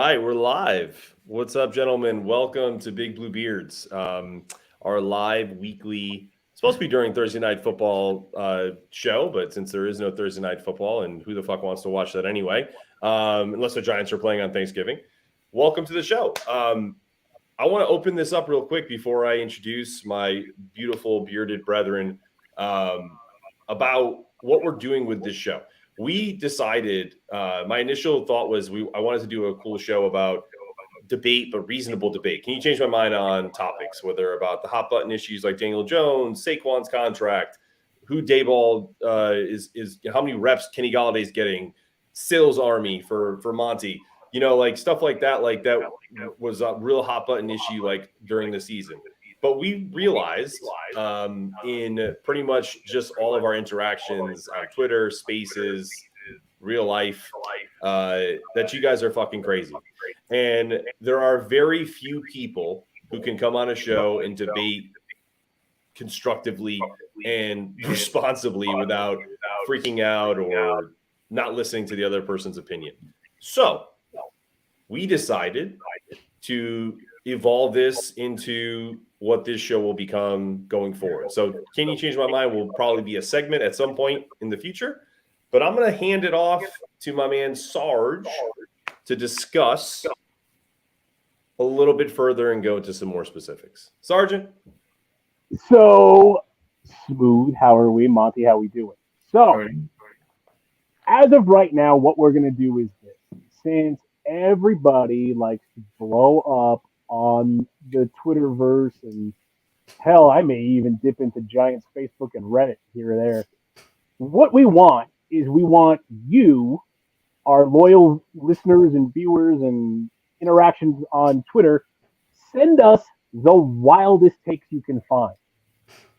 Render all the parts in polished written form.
right, we're live. What's up, gentlemen? Welcome to Big Blue Beards, our live weekly, supposed to be during Thursday Night Football show, but since there is no Thursday Night Football, and who the fuck wants to watch that anyway, unless the Giants are playing on Thanksgiving, welcome to the show. I want to open this up real quick before I introduce my beautiful bearded brethren about what we're doing with this show. We decided, my initial thought was I wanted to do a cool show about debate, but reasonable debate. Can you change my mind on topics, whether about the hot button issues like Daniel Jones, Saquon's contract, who Daboll is how many reps Kenny Galladay's getting, Sills Army for Monty, like stuff like that was a real hot button issue like during the season. But we realized in pretty much just all of our interactions on Twitter, Spaces, real life, that you guys are fucking crazy. And there are very few people who can come on a show and debate constructively and responsibly without freaking out or not listening to the other person's opinion. So we decided to evolve this into what this show will become going forward. So Can You Change My Mind will probably be a segment at some point in the future, but I'm going to hand it off to my man Sarge to discuss a little bit further and go into some more specifics. Sergeant? So, Smooth, how are we? Monty, how we doing? So, as of right now, what we're going to do is this. Since everybody likes to blow up on the Twitterverse, and hell, I may even dip into Giants Facebook and Reddit here or there. What we want is you, our loyal listeners and viewers and interactions on Twitter, send us the wildest takes you can find.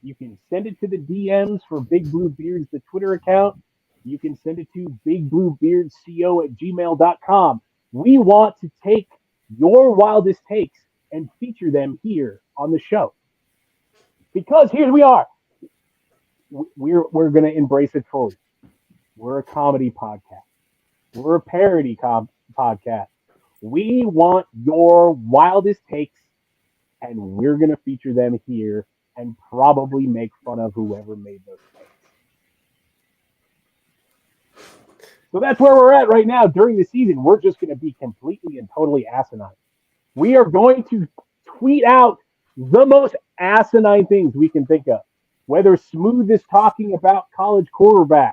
You can send it to the DMs for Big Blue Beards, the Twitter account. You can send it to bigbluebeardsco@gmail.com. We want to take your wildest takes and feature them here on the show. Because here we are. We're going to embrace it fully. We're a comedy podcast. We're a parody podcast. We want your wildest takes, and we're going to feature them here and probably make fun of whoever made those takes. So that's where we're at right now. During the season, we're just going to be completely and totally asinine. We are going to tweet out the most asinine things we can think of. Whether Smooth is talking about college quarterbacks,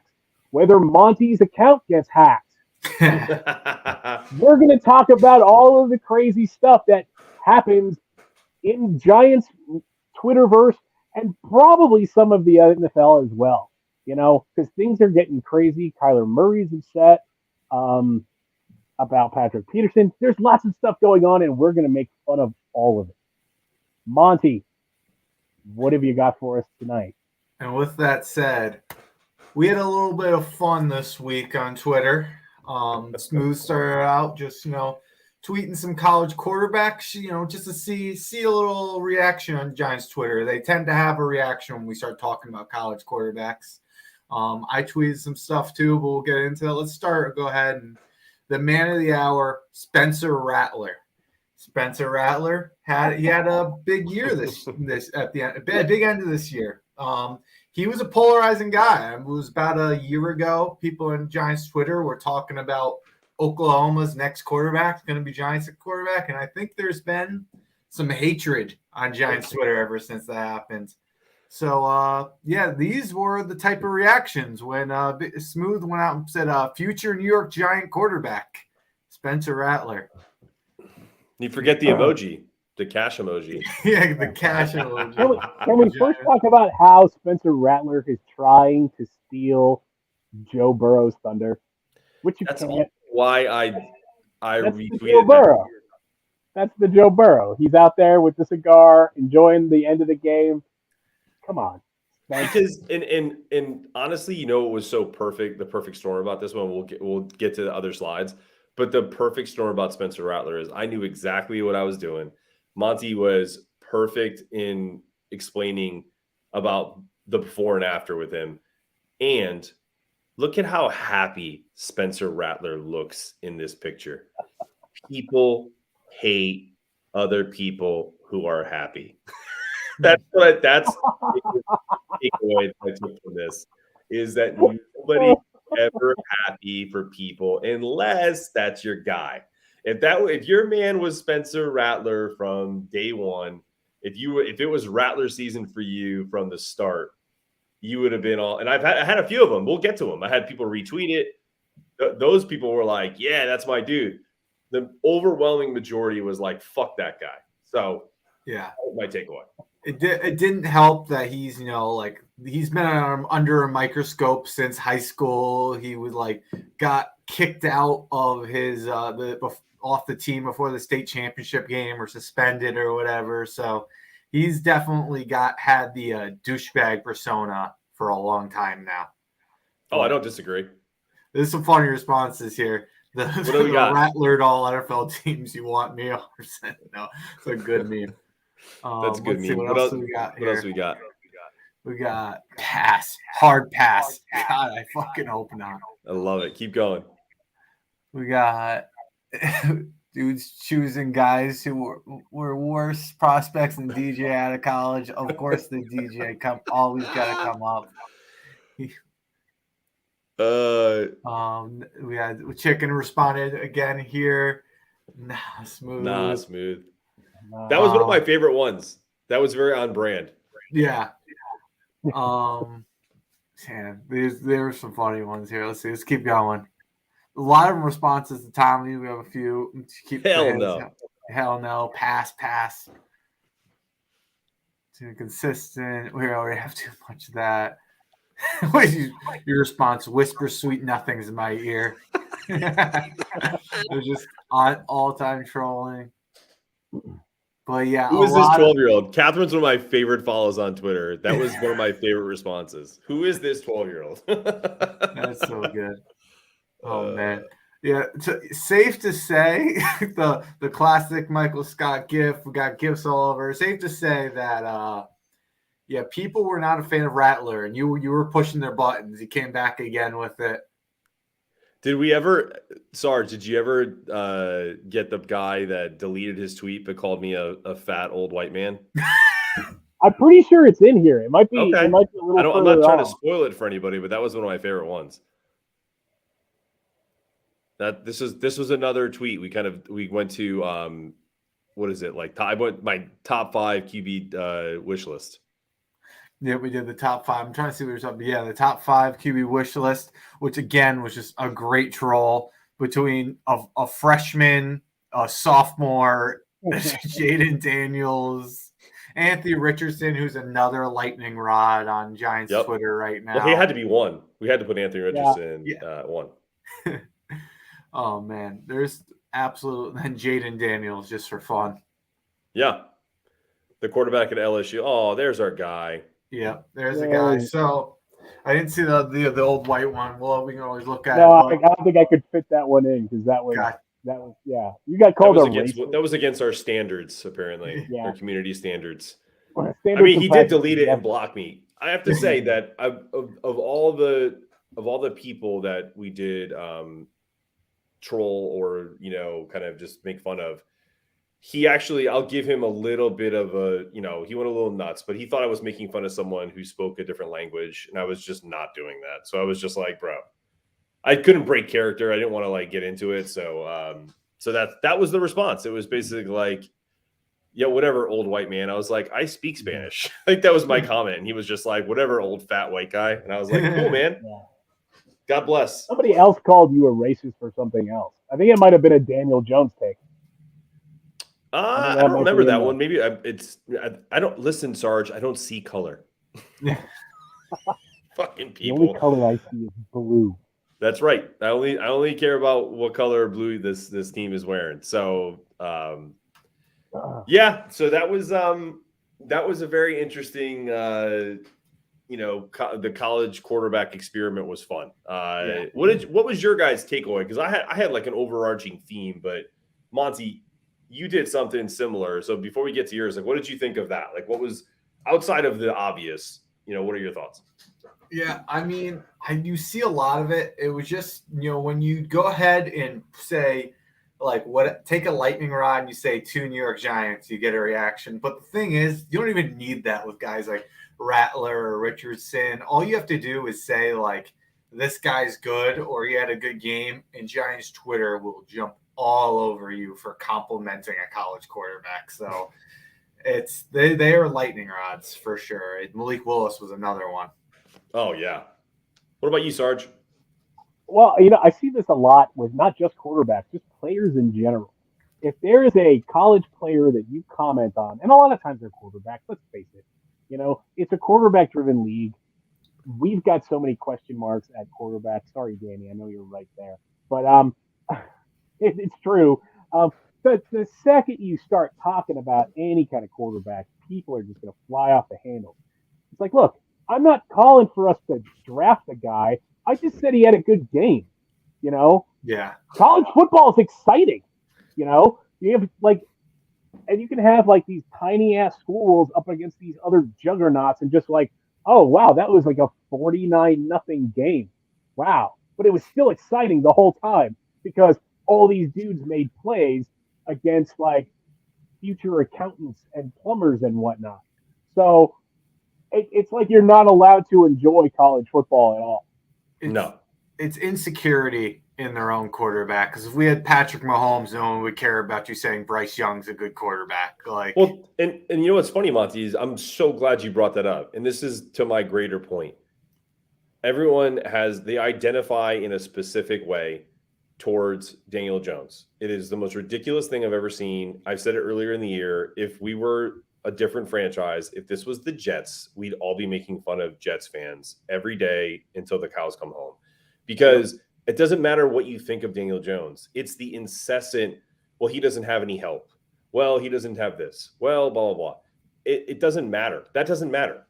whether Monty's account gets hacked. We're going to talk about all of the crazy stuff that happens in Giants Twitterverse and probably some of the NFL as well. Because things are getting crazy. Kyler Murray's upset about Patrick Peterson. There's lots of stuff going on, and we're going to make fun of all of it. Monty, what have you got for us tonight? And with that said, we had a little bit of fun this week on Twitter. Smooth started out just, tweeting some college quarterbacks, just to see a little reaction on Giants Twitter. They tend to have a reaction when we start talking about college quarterbacks. I tweeted some stuff too, but we'll get into it. Let's go ahead. And the man of the hour, Spencer Rattler. Spencer Rattler had a big year this at the end, big end of this year. He was a polarizing guy. It was about a year ago. People in Giants Twitter were talking about Oklahoma's next quarterback is going to be Giants quarterback, and I think there's been some hatred on Giants Twitter ever since that happened. So, these were the type of reactions when Smooth went out and said, future New York Giant quarterback, Spencer Rattler. You forget the emoji, the cash emoji. Yeah, the cash emoji. Can we first talk about how Spencer Rattler is trying to steal Joe Burrow's thunder? That's why I retweeted Joe Burrow. That's the Joe Burrow. He's out there with the cigar, enjoying the end of the game. Come on. Because and honestly, it was so perfect. The perfect storm about this one. We'll get to the other slides, but the perfect storm about Spencer Rattler is I knew exactly what I was doing. Monty was perfect in explaining about the before and after with him, and look at how happy Spencer Rattler looks in this picture. people hate other people who are happy. That's the takeaway I took from this, is that nobody ever happy for people unless that's your guy. If your man was Spencer Rattler from day one, if it was Rattler season for you from the start, you would have been all. And I had a few of them. We'll get to them. I had people retweet it. Those people were like, "Yeah, that's my dude." The overwhelming majority was like, "Fuck that guy." So yeah, that was my takeaway. It didn't help that he's, he's been under a microscope since high school. He was got kicked out of his off the team before the state championship game, or suspended or whatever. So he's definitely had the douchebag persona for a long time now. Oh, I don't disagree. There's some funny responses here. The Rattler all NFL teams you want me 100%. No, it's a good meme. That's a good meme. What else we got here? What else we got? We got hard pass. God, I fucking hope not. I love it. Keep going. We got dudes choosing guys who were worse prospects than DJ out of college. Of course, the DJ always got to come up. We had Chicken responded again here. Smooth. That was one of my favorite ones. That was very on brand. Yeah. There were some funny ones here. Let's see. Let's keep going. A lot of responses to Tommy. We have a few. Hell no. Hell no. Pass. Too consistent. We already have too much of that. Your response: whisper sweet nothings in my ear. They're just all-time trolling. But yeah, who is this 12-year-old? Catherine's one of my favorite follows on Twitter. That was one of my favorite responses. Who is this 12-year-old? That's so good. Oh man, yeah. Safe to say, the classic Michael Scott gif. We got gifs all over. Safe to say that people were not a fan of Rattler, and you were pushing their buttons. He came back again with it. Did we ever, Sarge, did you ever get the guy that deleted his tweet but called me a fat old white man? I'm pretty sure it's in here. It might be. Okay. It might be a little. I'm not trying to spoil it for anybody, but that was one of my favorite ones. This was another tweet. We went to what is it like? I went my top 5 QB wish list. Yeah, we did the top 5. I'm trying to see what you're talking about. Yeah, the top 5 QB wish list, which again was just a great troll between a freshman, a sophomore, Jaden Daniels, Anthony Richardson, who's another lightning rod on Giants Twitter right now. Well, he had to be one. We had to put Anthony Richardson one. Oh man, there's absolute and Jaden Daniels just for fun. Yeah, the quarterback at LSU. Oh, there's our guy. Yeah, there's a guy. So I didn't see the old white one. Well, we can always look at it. I don't think I could fit that one in because that was you got called that was against our standards, apparently. Yeah. Our community standards. He did delete it and block me. I have to say that of all the people that we did troll or kind of just make fun of, he actually, I'll give him a little bit of he went a little nuts, but he thought I was making fun of someone who spoke a different language, and I was just not doing that. So I was just like, bro, I couldn't break character. I didn't want to get into it. So that was the response. It was basically like, yeah, whatever, old white man. I was like, I speak Spanish. I think that was my comment. And he was just like, whatever, old fat white guy. And I was like, cool, man. Yeah. God bless. Somebody else called you a racist for something else. I think it might have been a Daniel Jones take. I don't remember that one. Maybe I don't listen, Sarge. I don't see color. Fucking people. The only color I see is blue. That's right. I only care about what color blue this team is wearing. So yeah. So that was a very interesting. The college quarterback experiment was fun. What was your guys' takeaway? Because I had like an overarching theme, but Monty, you did something similar. So before we get to yours, what did you think of that? What was outside of the obvious? What are your thoughts? Yeah, I mean, you see a lot of it. It was just, when you go ahead and say, like what take a lightning rod and you say 2 New York Giants, you get a reaction. But the thing is, you don't even need that with guys like Rattler or Richardson. All you have to do is say like this guy's good or he had a good game, and Giants Twitter will jump all over you for complimenting a college quarterback. So it's they are lightning rods for sure. Malik Willis was another one. Oh yeah. What about you, Sarge? Well, I see this a lot with not just quarterbacks, just players in general. If there is a college player that you comment on, and a lot of times they're quarterbacks, let's face it, it's a quarterback-driven league. We've got so many question marks at quarterback. Sorry, Danny, I know you're right there, but it's true. But the second you start talking about any kind of quarterback, people are just going to fly off the handle. It's like, look, I'm not calling for us to draft a guy. I just said he had a good game. Yeah. College football is exciting. You have and you can have like these tiny ass schools up against these other juggernauts and just like, oh wow, that was like a 49-0 game. Wow. But it was still exciting the whole time because all these dudes made plays against like future accountants and plumbers and whatnot. So it's like you're not allowed to enjoy college football at all. It's insecurity in their own quarterback. Because if we had Patrick Mahomes, no one would care about you saying Bryce Young's a good quarterback. Like, well, and you know what's funny, Monty, is I'm so glad you brought that up. And this is to my greater point. Everyone they identify in a specific way towards Daniel Jones. It is the most ridiculous thing I've ever seen. I said it earlier in the year. If we were a different franchise, if this was the Jets, we'd all be making fun of Jets fans every day until the cows come home. Because it doesn't matter what you think of Daniel Jones. It's the incessant, well, he doesn't have any help. Well, he doesn't have this. Well, blah, blah, blah. It doesn't matter. That doesn't matter.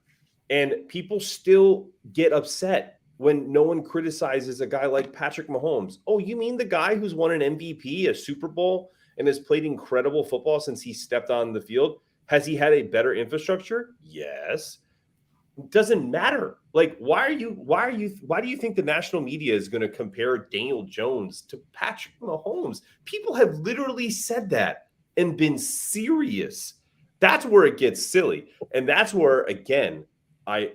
And people still get upset when no one criticizes a guy like Patrick Mahomes. Oh, you mean the guy who's won an MVP, a Super Bowl, and has played incredible football since he stepped on the field? Has he had a better infrastructure? Yes. Doesn't matter. Like, why do you think the national media is going to compare Daniel Jones to Patrick Mahomes? People have literally said that and been serious. That's where it gets silly. And that's where, again, I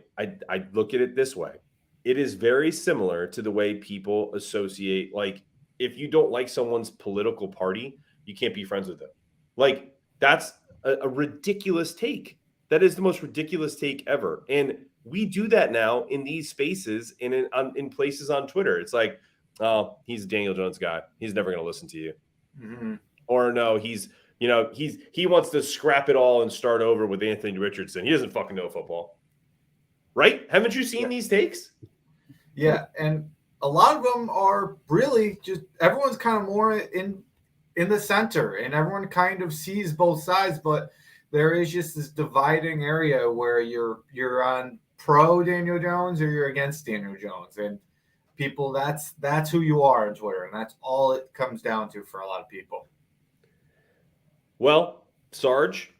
look at it this way. It is very similar to the way people associate, like, if you don't like someone's political party, you can't be friends with them. Like, that's a ridiculous take. That is the most ridiculous take ever. And we do that now in these spaces in places on Twitter. It's like, oh, he's a Daniel Jones guy. He's never going to listen to you. Mm-hmm. Or no, he wants to scrap it all and start over with Anthony Richardson. He doesn't fucking know football. Right? Haven't you seen these takes? Yeah, and a lot of them are really just everyone's kind of more in the center, and everyone kind of sees both sides, but there is just this dividing area where you're on pro Daniel Jones or you're against Daniel Jones, and people that's who you are on Twitter, and that's all it comes down to for a lot of people. Well, Sarge,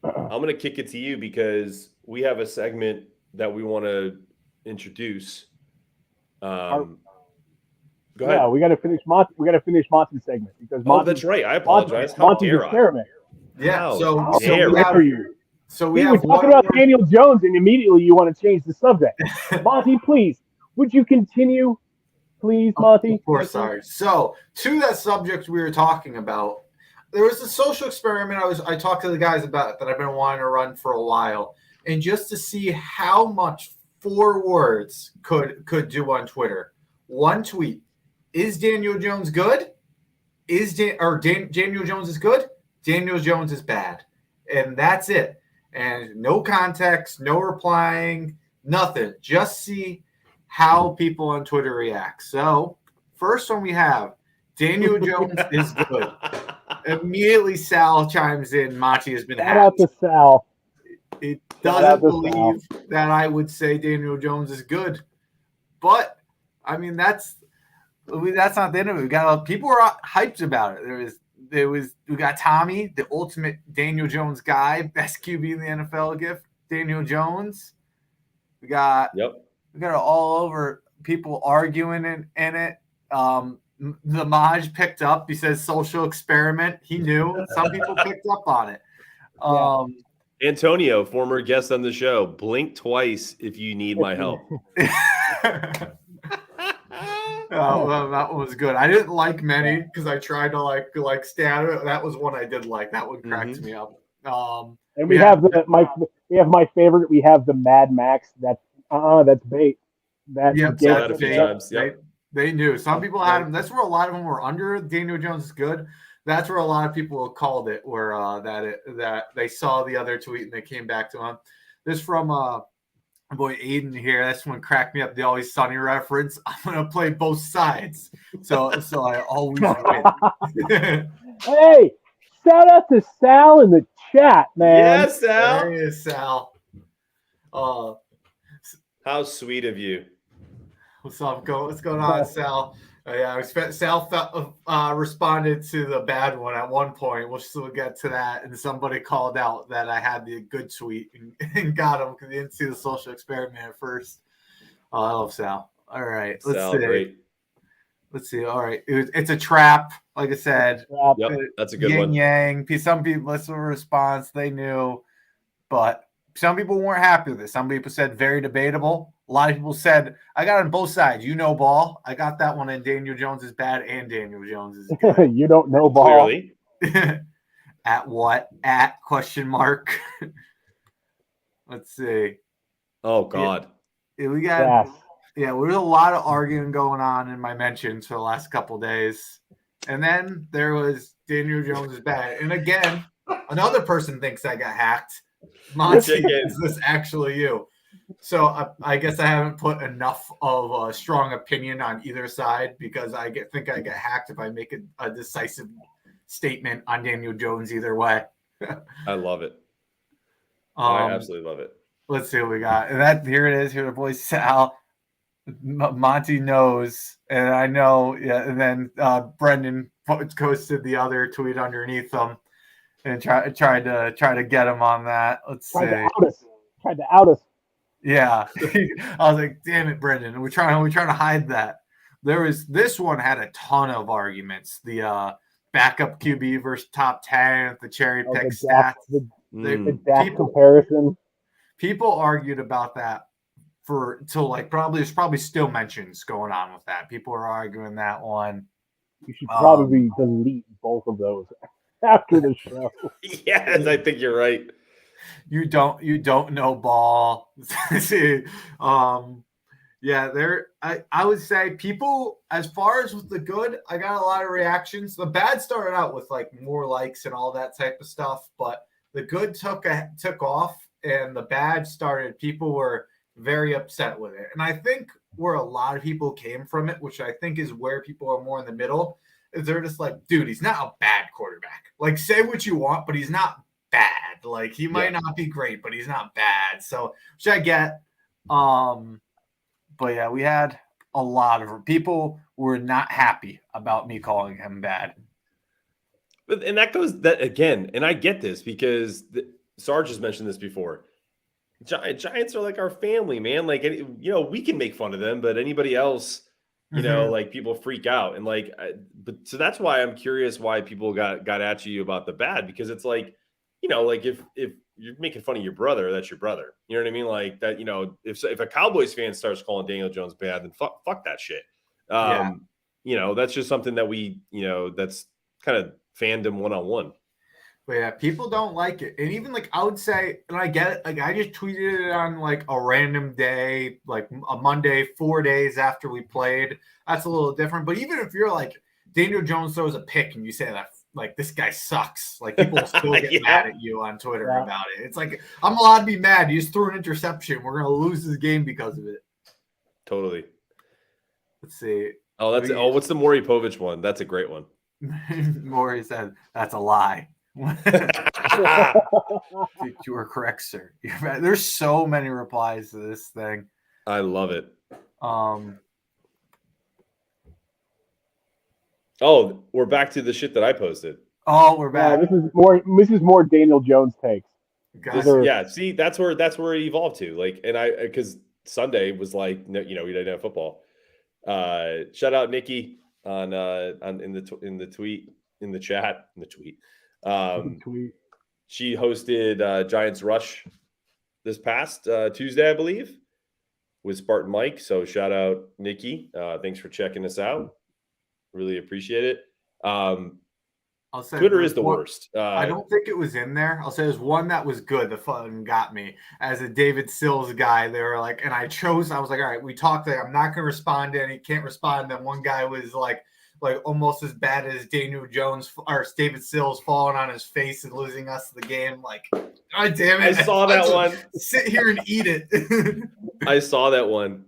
I'm going to kick it to you because we have a segment that we want to introduce. Go ahead. Yeah, we got to finish Monty's segment because that's right. I apologize. How dare I? Yeah. So we were talking about Daniel Jones, and immediately you want to change the subject. Monty, please, would you continue, please, Monty? Of course, sorry. So to that subject we were talking about, there was a social experiment I talked to the guys about that I've been wanting to run for a while, and just to see how much 4 words could do on Twitter. One tweet: is Daniel Jones good? Daniel Jones is good? Daniel Jones is bad. And that's it. And no context, no replying, nothing. Just see how people on Twitter react. So, first one we have, Daniel Jones is good. Immediately Sal chimes in, Monty has been hacked. Shout out to Sal. It doesn't believe that I would say Daniel Jones is good. But, I mean, that's not the end of it. People were hyped about it. We got Tommy, the ultimate Daniel Jones guy, best QB in the NFL gift, Daniel Jones. We got it all over, people arguing in it. the Maj picked up. He says social experiment. He knew. Some people picked up on it. Antonio, former guest on the show, blink twice if you need my help. Well, that one was good. I didn't like many because I tried to like stay out of it. That was one I did like. That one cracked me up. And we have my favorite. We have the Mad Max. That's bait. That's bait. They knew. Some people had them. That's where a lot of them were under. Daniel Jones is good. That's where a lot of people called it. Where that they saw the other tweet and they came back to him. This from my boy Aiden here. That's one cracked me up. The Always Sunny reference. I'm gonna play both sides. So I always win. Hey, shout out to Sal in the chat, man. Yes, Sal. There he is, Sal. How sweet of you. What's up? What's going on, Sal? Sal responded to the bad one at one point. We'll still get to that. And somebody called out that I had the good tweet and got him because he didn't see the social experiment at first. Oh, I love Sal. All right. Let's see. Great. Let's see. All right. It's a trap. Like I said. Yep, that's a good one. Yang. Some people listened to a response. They knew. But some people weren't happy with it. Some people said very debatable. A lot of people said, I got on both sides. You know ball. I got that one, and Daniel Jones is bad, and Daniel Jones is good. You don't know ball. Clearly. At what? At question mark. Let's see. Oh, God. Yeah, we got there's a lot of arguing going on in my mentions for the last couple of days. And then there was Daniel Jones is bad. And again, another person thinks I got hacked. Monty, is this actually you? So I guess I haven't put enough of a strong opinion on either side because I think I get hacked if I make a decisive statement on Daniel Jones either way. I love it. I absolutely love it. Let's see what we got. And here it is. Here the boy Sal. Monty knows, and I know. Yeah, and then Brendan posted the other tweet underneath them and tried to get him on that. Let's see. Tried to out us. Yeah, I was like, "Damn it, Brendan! We're trying to hide that." This one had a ton of arguments. The backup QB versus top 10, the cherry pick stats, the Dak comparison. People argued about that there's probably still mentions going on with that. People are arguing that one. You should probably delete both of those after the show. Yes, I think you're right. You don't know ball. I would say people, as far as with the good, I got a lot of reactions. The bad started out with like more likes and all that type of stuff, but the good took off and the bad started. People were very upset with it. And I think where a lot of people came from it, which I think is where people are more in the middle, is they're just like, dude, he's not a bad quarterback. Like, say what you want, but he's not bad. Like, he might not be great, but he's not bad. So, which I get. But yeah, we had a lot of people were not happy about me calling him bad. And that goes that again, and I get this because Sarge has mentioned this before. Giants are like our family, man. Like, we can make fun of them, but anybody else, like people freak out. And like, so that's why I'm curious why people got at you about the bad, because it's like, like if you're making fun of your brother, that's your brother. You know what I mean? Like that, if a Cowboys fan starts calling Daniel Jones bad, then fuck that shit. That's just something that we, that's kind of fandom one-on-one. But yeah, people don't like it. And even like I would say, and I get it, like I just tweeted it on like a random day, like a Monday, 4 days after we played. That's a little different. But even if you're like Daniel Jones throws a pick and you say that like this guy sucks, like people will still get mad at you on Twitter about it. It's like I'm allowed to be mad. You just threw an interception. We're gonna lose this game because of it. Totally. Let's see. What's the Maury Povich one? That's a great one. Maury said that's a lie. You are correct, sir. There's so many replies to this thing. I love it. We're back to the shit that I posted. Oh, we're back. This is more Daniel Jones takes. See, that's where it evolved to. Like, and because Sunday was like, no, we didn't have football. Shout out Nikki. on in the tweet in the chat in the tweet. Tweet. She hosted Giants Rush this past Tuesday, I believe, with Spartan Mike. So shout out Nikki. Thanks for checking us out. Really appreciate it. I'll say Twitter is the worst. I don't think it was in there. I'll say there's one that was good. The fun got me as a David Sills guy. They were like, and I was like, all right, we talked. Like, I'm not going to respond to any. Can't respond. Then one guy was like almost as bad as Daniel Jones or David Sills falling on his face and losing us the game. Like, God damn it! I saw that one. Sit here and eat it. I saw that one.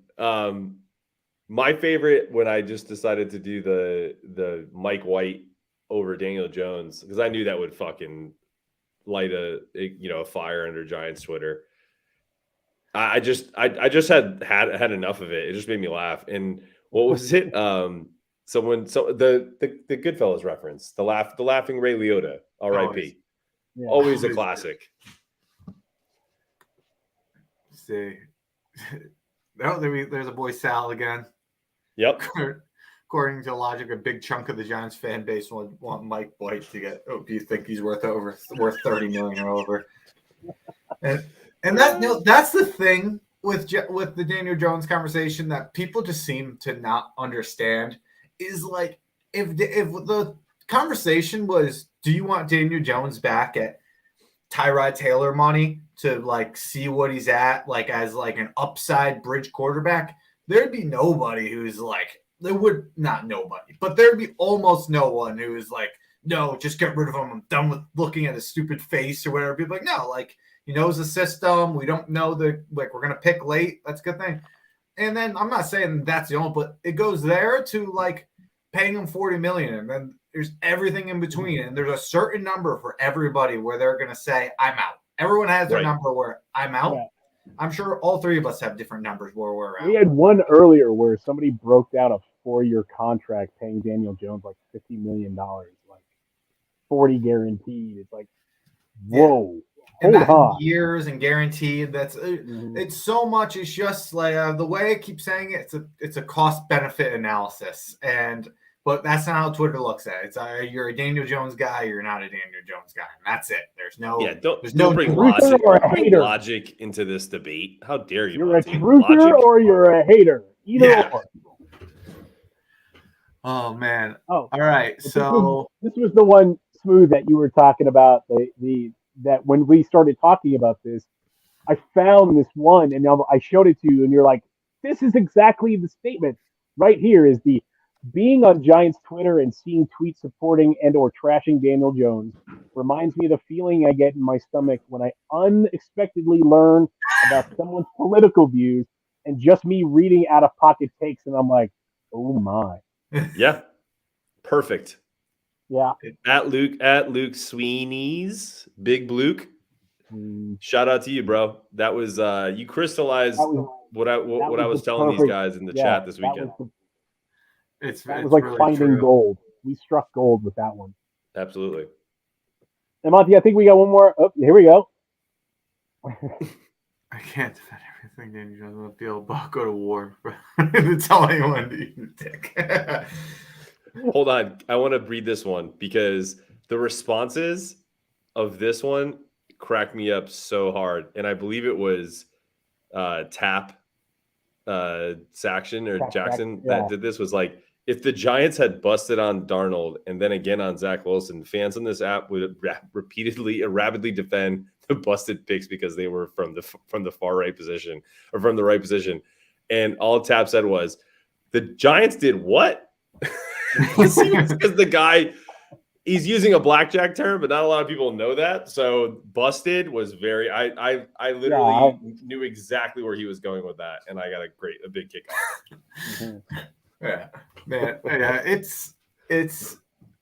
My favorite when I just decided to do the Mike White over Daniel Jones, because I knew that would fucking light a fire under Giants Twitter. I just had enough of it. It just made me laugh. And what was it? The Goodfellas reference, the laughing Ray Liotta, R.I.P. Yeah. Always a classic. See, there's a boy Sal again. Yep. According to logic, a big chunk of the Giants fan base want Mike White to get. Oh, do you think he's worth $30 million or over? And that's the thing with the Daniel Jones conversation that people just seem to not understand is like if the conversation was, do you want Daniel Jones back at Tyrod Taylor money to like see what he's at like as like an upside bridge quarterback? There'd be nobody who's like. There would not nobody, but there'd be almost no one who is like, no, just get rid of him. I'm done with looking at his stupid face or whatever. People like, no, like he knows the system. We don't know we're gonna pick late. That's a good thing. And then I'm not saying that's the only, but it goes there to like paying him $40 million, and then there's everything in between, and there's a certain number for everybody where they're gonna say, I'm out. Everyone has their number where I'm out. Yeah. I'm sure all three of us have different numbers where we're at. We had one earlier where somebody broke down a 4-year contract paying Daniel Jones like $50 million, like 40 guaranteed. It's like, whoa. Yeah. And that years and guaranteed. That's it's so much. It's just like the way I keep saying it. It's a cost benefit analysis, but that's not how Twitter looks at it. It's you're a Daniel Jones guy, you're not a Daniel Jones guy, and that's it. There's no don't bring logic into this debate. How dare you? You're a truther or you're a hater. Either or. Oh man. Oh, all right. So this was the one, Smooth, that you were talking about. That when we started talking about this, I found this one and I showed it to you, and you're like, "This is exactly the statement right here." Is the being on Giants Twitter and seeing tweets supporting and or trashing Daniel Jones reminds me of the feeling I get in my stomach when I unexpectedly learn about someone's political views and just me reading out of pocket takes, and I'm like, oh my. Yeah. Perfect. Yeah. At Luke Sweeney's Big Luke. Shout out to you, bro. That was you crystallized what I was telling these guys in the chat this weekend. It was like really finding gold. We struck gold with that one. Absolutely. And Monty, I think we got one more. Oh, here we go. I can't defend everything. Then you don't feel about go to war. To tell anyone to eat a dick. Hold on. I want to read this one because the responses of this one cracked me up so hard. And I believe it was Tap Saxon or Jackson that did this. Was like, if the Giants had busted on Darnold and then again on Zach Wilson, fans on this app would rapidly defend the busted picks because they were from the far right position or from the right position. And all Tap said was, the Giants did what? Because the guy, he's using a blackjack term, but not a lot of people know that. So busted was very. I literally knew exactly where he was going with that, and I got a big kick out. Yeah, man. Yeah, it's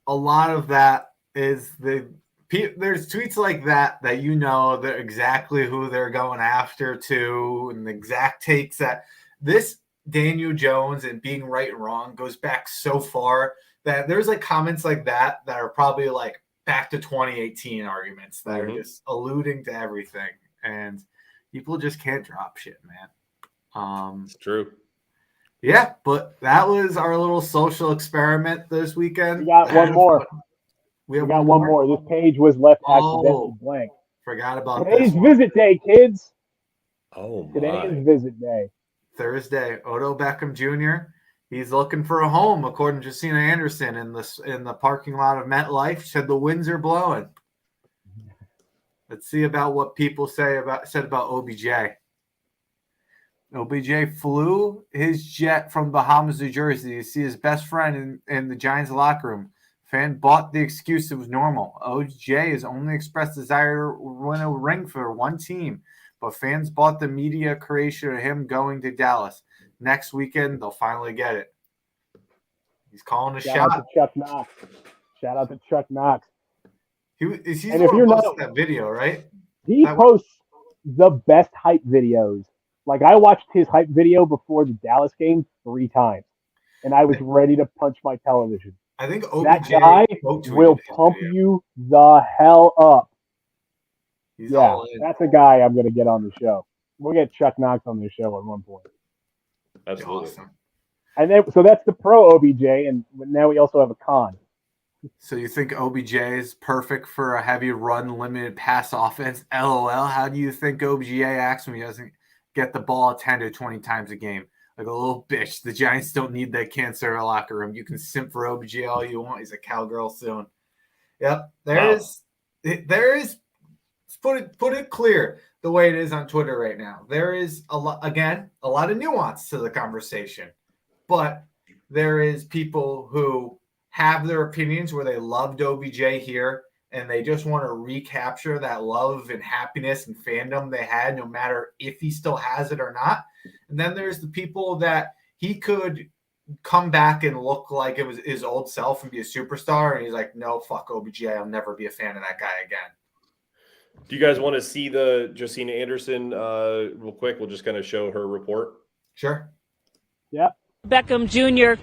a lot of that is there's tweets like that you know they're exactly who they're going after to, and the exact takes that this Daniel Jones and being right and wrong goes back so far that there's like comments like that are probably like back to 2018 arguments that are just alluding to everything, and people just can't drop shit, man. It's true. Yeah, but that was our little social experiment this weekend. We got one more. We got one more. This page was left accidentally blank. Forgot about Today's this visit day, kids. Oh my. Today is visit day. Thursday, Odell Beckham Jr. He's looking for a home, according to Josina Anderson in the parking lot of MetLife. She said the winds are blowing. Let's see about what people said about OBJ. OBJ flew his jet from Bahamas, New Jersey to see his best friend in the Giants locker room. Fan bought the excuse it was normal. OBJ has only expressed desire to win a ring for one team, but fans bought the media creation of him going to Dallas. Next weekend, they'll finally get it. He's calling a shot. Shout out to Chuck Knox. Shout out to Chuck Knox. He's the one who posted that video, right? He posts the best hype videos. Like, I watched his hype video before the Dallas game 3 times, and I was ready to punch my television. I think OBJ that guy will pump you the hell up. That's a guy I'm going to get on the show. We'll get Chuck Knox on the show at one point. Absolutely. Awesome. And then, so that's the pro OBJ, and now we also have a con. So you think OBJ is perfect for a heavy run, limited pass offense? LOL. How do you think OBJ acts when he doesn't get the ball 10 to 20 times a game? Like a little bitch. The Giants don't need that cancer locker room. You can simp for OBJ all you want. He's a cowgirl soon. Yep. There is. Put it clear the way it is on Twitter right now. There is a lot of nuance to the conversation, but there is people who have their opinions where they loved OBJ here and they just want to recapture that love and happiness and fandom they had, no matter if he still has it or not. And then there's the people that he could come back and look like it was his old self and be a superstar. And he's like, no, fuck OBJ. I'll never be a fan of that guy again. Do you guys want to see the Josina Anderson real quick? We'll just kind of show her report. Sure. Yeah. Beckham Jr.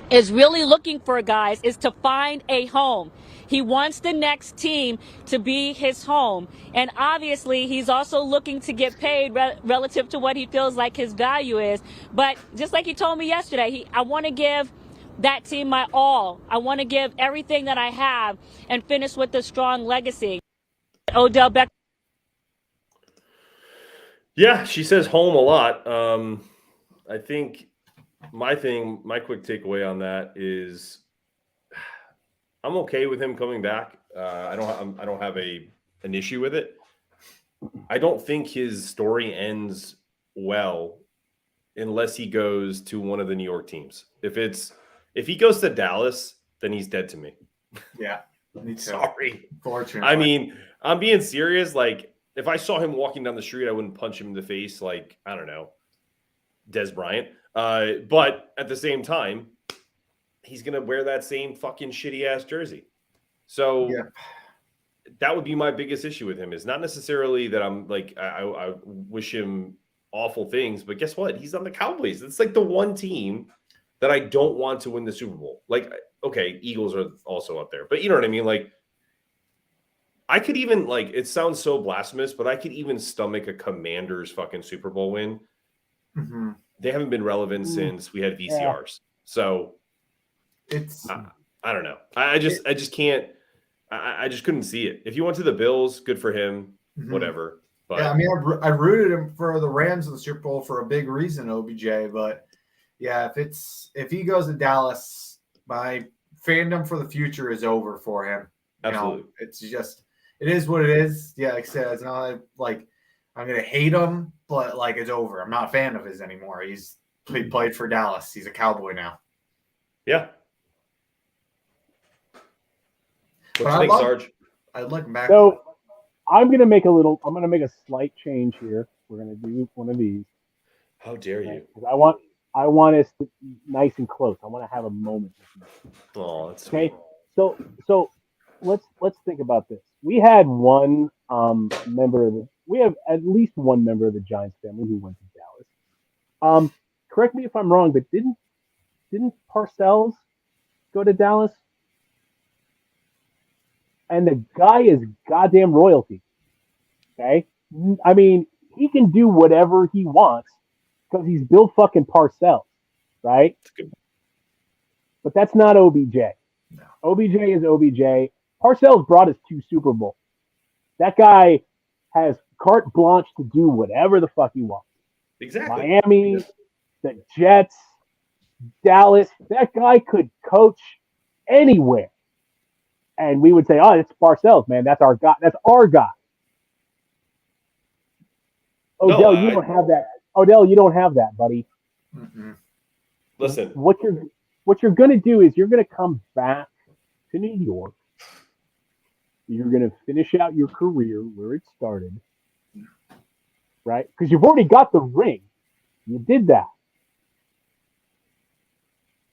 is really looking for, guys, is to find a home. He wants the next team to be his home. And obviously, he's also looking to get paid relative to what he feels like his value is. But just like he told me yesterday, I want to give that team my all. I want to give everything that I have and finish with a strong legacy. Odell Beckham. Yeah, she says home a lot. I think my quick takeaway on that is I'm okay with him coming back. I don't have an issue with it. I don't think his story ends well unless he goes to one of the New York teams. If he goes to Dallas, then he's dead to me. Yeah. Me too. Sorry. Fortunately. I mean, I'm being serious. Like, if I saw him walking down the street, I wouldn't punch him in the face like, I don't know, Des Bryant. But at the same time, he's going to wear that same fucking shitty-ass jersey. So that would be my biggest issue with him, is not necessarily that I'm like, I wish him awful things, but guess what? He's on the Cowboys. It's like the one team that I don't want to win the Super Bowl. Like, okay, Eagles are also up there, but you know what I mean? Like, I could even, like, it sounds so blasphemous, but I could even stomach a Commanders fucking Super Bowl win. Mm-hmm. They haven't been relevant since we had VCRs. Yeah. So it's, I don't know. I just can't, I just couldn't see it. If you went to the Bills, good for him, whatever. But yeah, I mean, I rooted him for the Rams in the Super Bowl for a big reason, OBJ. But yeah, if he goes to Dallas, my fandom for the future is over for him. Absolutely. It's just, it is what it is. Yeah, like I said, it's not like I'm gonna hate him, but like it's over. I'm not a fan of his anymore. He played for Dallas. He's a Cowboy now. Yeah. What do you think, Sarge? I'd look back. So I'm gonna make a slight change here. We're gonna do one of these. How dare you? I want us to be nice and close. I want to have a moment. Oh, that's okay. So let's think about this. We had one we have at least one member of the Giants family who went to Dallas. Correct me if I'm wrong, but didn't Parcells go to Dallas? And the guy is goddamn royalty. Okay? I mean, he can do whatever he wants because he's Bill fucking Parcells. right? It's good. But that's not OBJ. No. OBJ is OBJ. Parcells brought us 2 Super Bowls. That guy has carte blanche to do whatever the fuck he wants. Exactly. Miami, the Jets, Dallas. That guy could coach anywhere. And we would say, oh, it's Parcells, man. That's our guy. That's our guy. Odell, you don't have that. Odell, you don't have that, buddy. Mm-mm. Listen, What you're going to do is you're going to come back to New York. You're going to finish out your career where it started, right? Because you've already got the ring. You did that.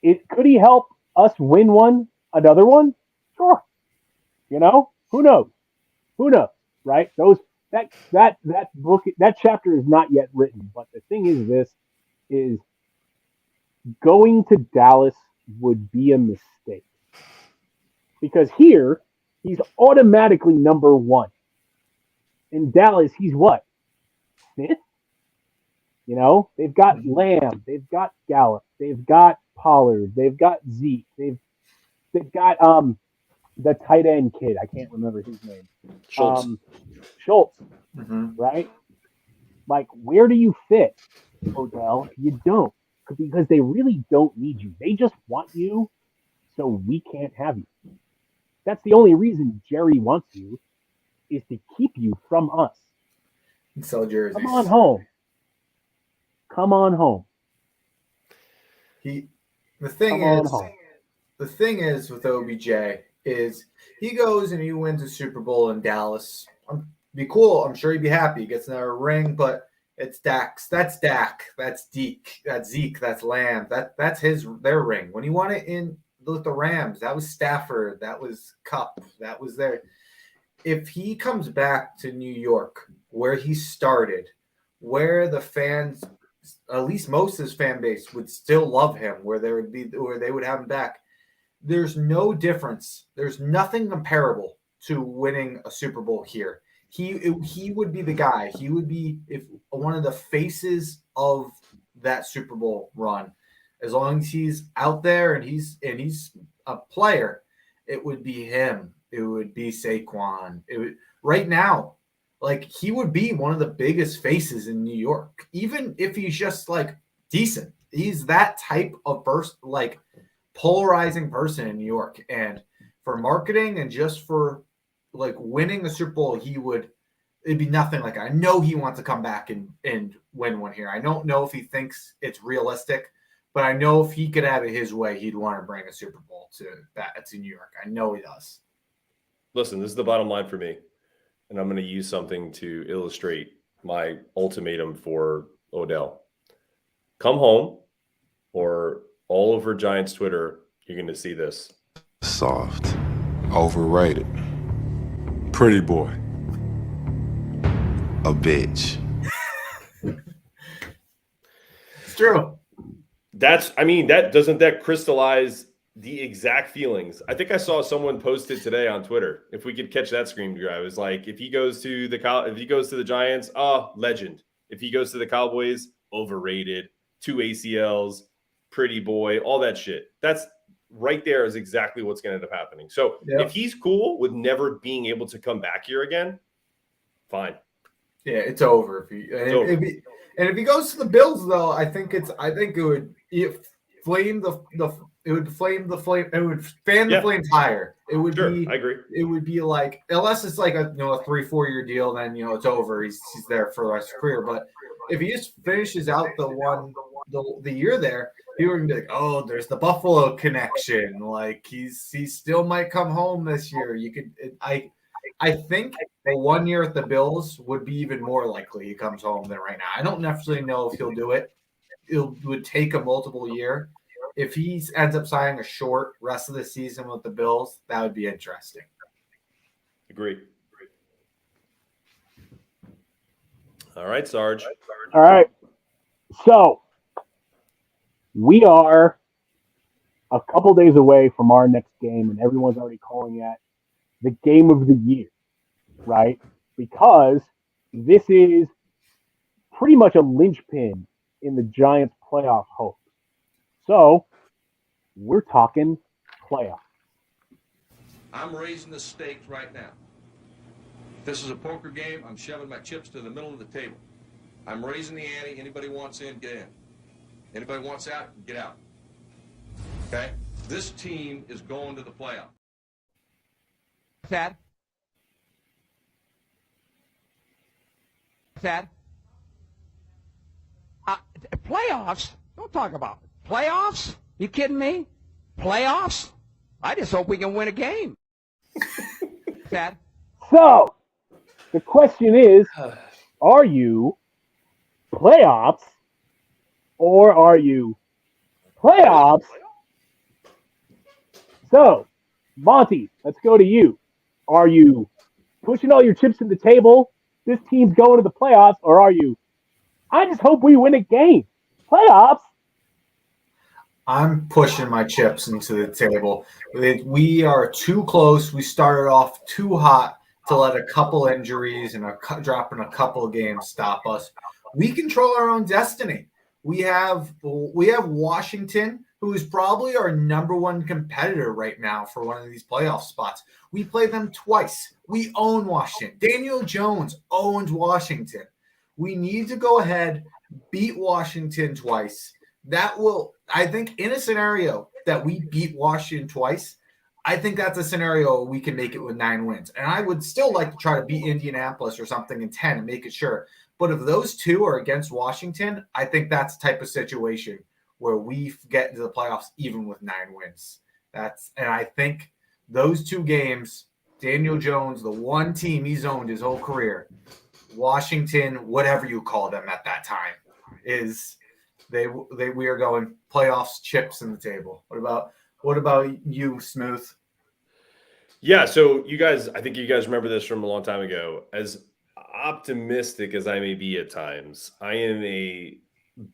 Could he help us win another one? Sure. You know, who knows? Who knows, right? That book, that chapter is not yet written. But the thing is going to Dallas would be a mistake because here he's automatically number 1. In Dallas, he's what? 5th? You know, they've got Lamb, they've got Gallup, they've got Pollard, they've got Zeke, they've got the tight end kid. I can't remember his name. Schultz. Schultz, Mm-hmm. right? Like, where do you fit, Odell? You don't, because they really don't need you. They just want you, so we can't have you. That's the only reason Jerry wants you, is to keep you from us. Sell jerseys. Come on home. Come on home. The thing is with OBJ is he goes and he wins a Super Bowl in Dallas. Be cool. I'm sure he'd be happy. He gets another ring, but it's Dak. That's Dak. That's Deke. That's Zeke. That's Lamb. That's their ring. When he won it with the Rams, that was Stafford. That was Cup. That was there. If he comes back to New York, where he started, where the fans, at least most of his fan base, would still love him, where they would have him back, there's no difference. There's nothing comparable to winning a Super Bowl here. He would be the guy. He would be one of the faces of that Super Bowl run. As long as he's out there and he's a player, it would be him. It would be Saquon. Right now, like, he would be one of the biggest faces in New York, even if he's just like decent. He's that type of person, like polarizing person in New York. And for marketing and just for like winning the Super Bowl, it'd be nothing like that. I know he wants to come back and win one here. I don't know if he thinks it's realistic, but I know if he could have it his way, he'd want to bring a Super Bowl to New York. I know he does. Listen, this is the bottom line for me, and I'm going to use something to illustrate my ultimatum for Odell. Come home, or all over Giants Twitter, you're going to see this. Soft. Overrated. Pretty boy. A bitch. It's true. That crystallize the exact feelings? I think I saw someone post it today on Twitter. If we could catch that screen grab, it was like, if he goes to the Giants, legend. If he goes to the Cowboys, overrated. 2 ACLs, pretty boy, all that shit. That's right there is exactly what's going to end up happening. So If he's cool with never being able to come back here again, fine. Yeah, it's over. If he goes to the Bills, though, I think it would fan the flames higher. It would be. I agree. It would be like, unless it's like a 3-4 year deal, then it's over. He's there for the rest of his career. But if he just finishes out the year there, people are gonna be like, oh, there's the Buffalo connection. Like he still might come home this year. I think a 1 year at the Bills would be even more likely he comes home than right now. I don't necessarily know if he'll do it. It would take a multiple year. If he ends up signing a short rest of the season with the Bills, that would be interesting. Agree. All right, Sarge. All right. So we are a couple days away from our next game, and everyone's already calling it the game of the year, right? Because this is pretty much a linchpin in the Giants' playoff hopes. So we're talking playoffs. I'm raising the stakes right now. If this is a poker game, I'm shoving my chips to the middle of the table. I'm raising the ante. Anybody wants in, get in. Anybody wants out, get out. Okay? This team is going to the playoffs. Thad? Playoffs? Don't talk about it. Playoffs? You kidding me? Playoffs? I just hope we can win a game. Thad? So the question is, are you playoffs or are you playoffs? So, Monty, let's go to you. Are you pushing all your chips in the table? This team's going to the playoffs, or are you? I just hope we win a game. Playoffs? I'm pushing my chips into the table. We are too close. We started off too hot to let a couple injuries and dropping a couple of games stop us. We control our own destiny. We have Washington, who is probably our number one competitor right now for one of these playoff spots. We play them twice. We own Washington. Daniel Jones owns Washington. We need to go ahead, beat Washington twice. That will, I think, in a scenario that we beat Washington twice, I think that's a scenario we can make it with 9 wins. And I would still like to try to beat Indianapolis or something in 10 and make it sure. But if those two are against Washington, I think that's the type of situation where we get into the playoffs even with 9 wins. And I think those 2 games, Daniel Jones, the one team he's owned his whole career, Washington, whatever you call them at that time, is we are going playoffs, chips in the table. What about you, Smooth? Yeah, so I think you guys remember this from a long time ago. As optimistic as I may be at times, I am a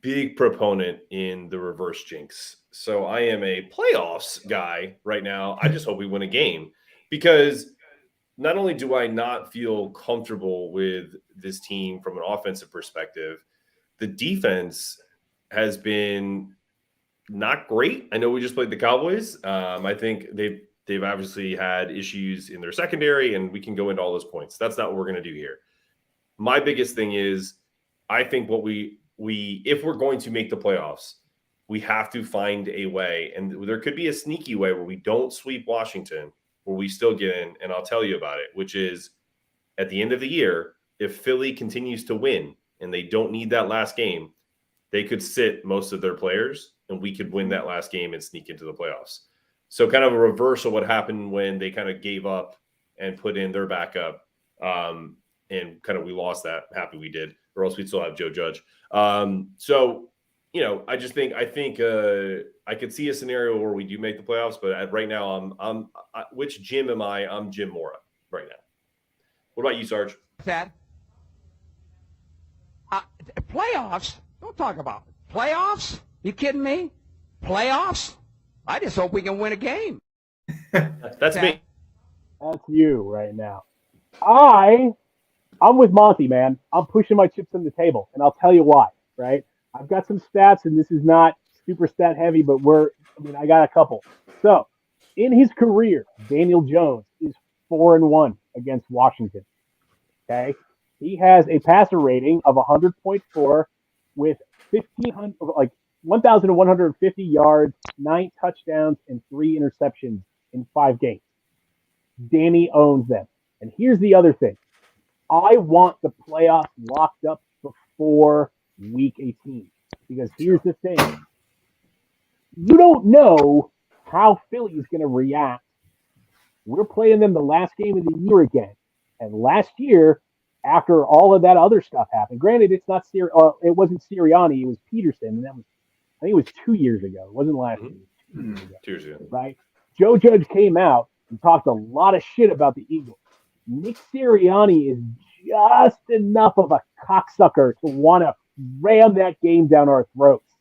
big proponent in the reverse jinx. So I am a playoffs guy right now. I just hope we win a game, because not only do I not feel comfortable with this team from an offensive perspective, the defense has been not great. I know we just played the Cowboys. I think they've obviously had issues in their secondary, and we can go into all those points. That's not what we're going to do here. My biggest thing is, I think what we if we're going to make the playoffs, we have to find a way, and there could be a sneaky way where we don't sweep Washington, where we still get in, and I'll tell you about it, which is at the end of the year, if Philly continues to win and they don't need that last game, they could sit most of their players and we could win that last game and sneak into the playoffs. So kind of a reverse of what happened when they kind of gave up and put in their backup, and kind of we lost that. Happy we did, or else we'd still have Joe Judge. So, I think I could see a scenario where we do make the playoffs, but right now which Jim am I? I'm Jim Mora right now. What about you, Sarge? Thad? Playoffs? Don't talk about it. Playoffs? You kidding me? Playoffs? I just hope we can win a game. That's me. That's you right now. I'm with Monty, man. I'm pushing my chips on the table, and I'll tell you why, right? I've got some stats, and this is not super stat heavy, but I got a couple. So, in his career, Daniel Jones is 4-1 against Washington. Okay? He has a passer rating of 100.4 with 1,150 yards, 9 touchdowns, and 3 interceptions in 5 games. Danny owns them. And here's the other thing. I want the playoffs locked up before week 18. Because here's the thing. You don't know how Philly is going to react. We're playing them the last game of the year again. And last year, after all of that other stuff happened, granted, it wasn't Sirianni, it was Peterson. And I think it was 2 years ago. It wasn't last year. 2 years ago. 2 years ago. Right? Joe Judge came out and talked a lot of shit about the Eagles. Nick Sirianni is just enough of a cocksucker to want to ram that game down our throats.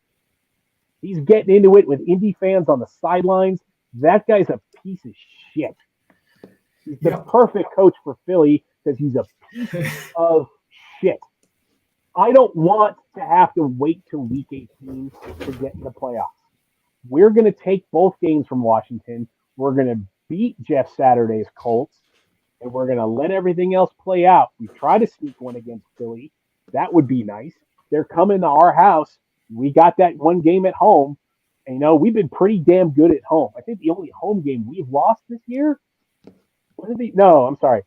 He's getting into it with Indy fans on the sidelines. That guy's a piece of shit. He's the perfect coach for Philly because he's a piece of shit. I don't want to have to wait till week 18 to get in the playoffs. we're going to take both games from Washington. We're going to beat Jeff Saturday's Colts, and we're going to let everything else play out. We try to sneak one against Philly. That would be nice. They're coming to our house. We got that one game at home. And, we've been pretty damn good at home. I think the only home game we've lost this year. No, I'm sorry.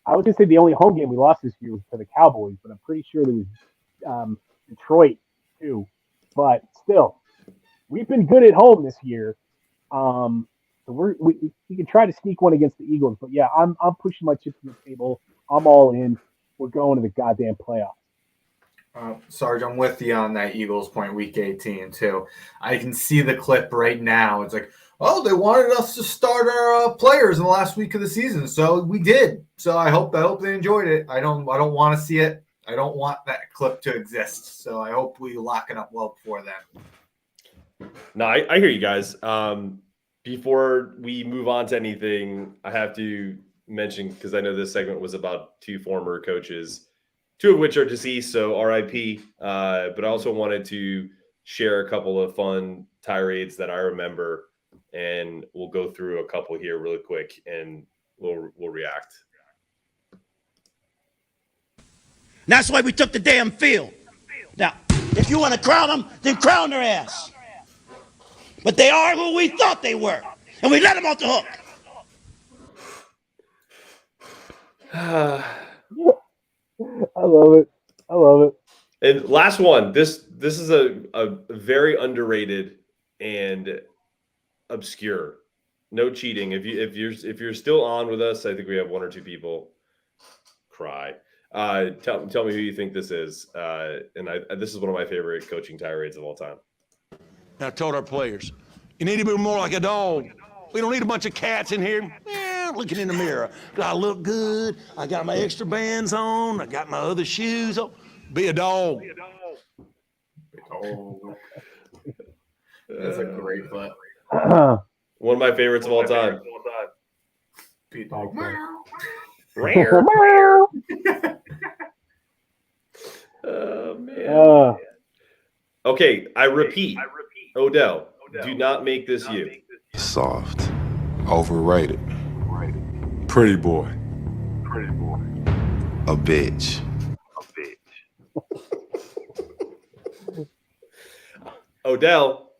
I was going to say the only home game we lost this year was to the Cowboys, but I'm pretty sure there was Detroit too. But still, we've been good at home this year. So we can try to sneak one against the Eagles. But yeah, I'm pushing my chips to the table. I'm all in. We're going to the goddamn playoffs. Sarge, I'm with you on that Eagles point, week 18 too. I can see the clip right now. It's like, oh, they wanted us to start our players in the last week of the season, so we did. So I hope they enjoyed it. I don't want to see it. I don't want that clip to exist. So I hope we lock it up well before then. No, I hear you guys. Before we move on to anything, I have to mention, because I know this segment was about two former coaches, two of which are deceased, so RIP. But I also wanted to share a couple of fun tirades that I remember, and we'll go through a couple here really quick, and we'll react. That's why we took the damn field. Now, if you want to crown them, then crown their ass. But they are who we thought they were, and we let them off the hook. I love it. And last one. This is a very underrated and obscure. No cheating. If you're still on with us, I think we have one or two people cry. Tell me who you think this is. This is one of my favorite coaching tirades of all time. I told our players, you need to be more like a dog. We don't need a bunch of cats in here looking in the mirror. I look good. I got my extra bands on. I got my other shoes on. Be a dog. Oh, that's a great clip. One of my favorites of all time. Be a dog. Oh, man. Okay, I repeat. Odell, do not make this you. Soft. Overrated. Pretty boy. A bitch. Odell,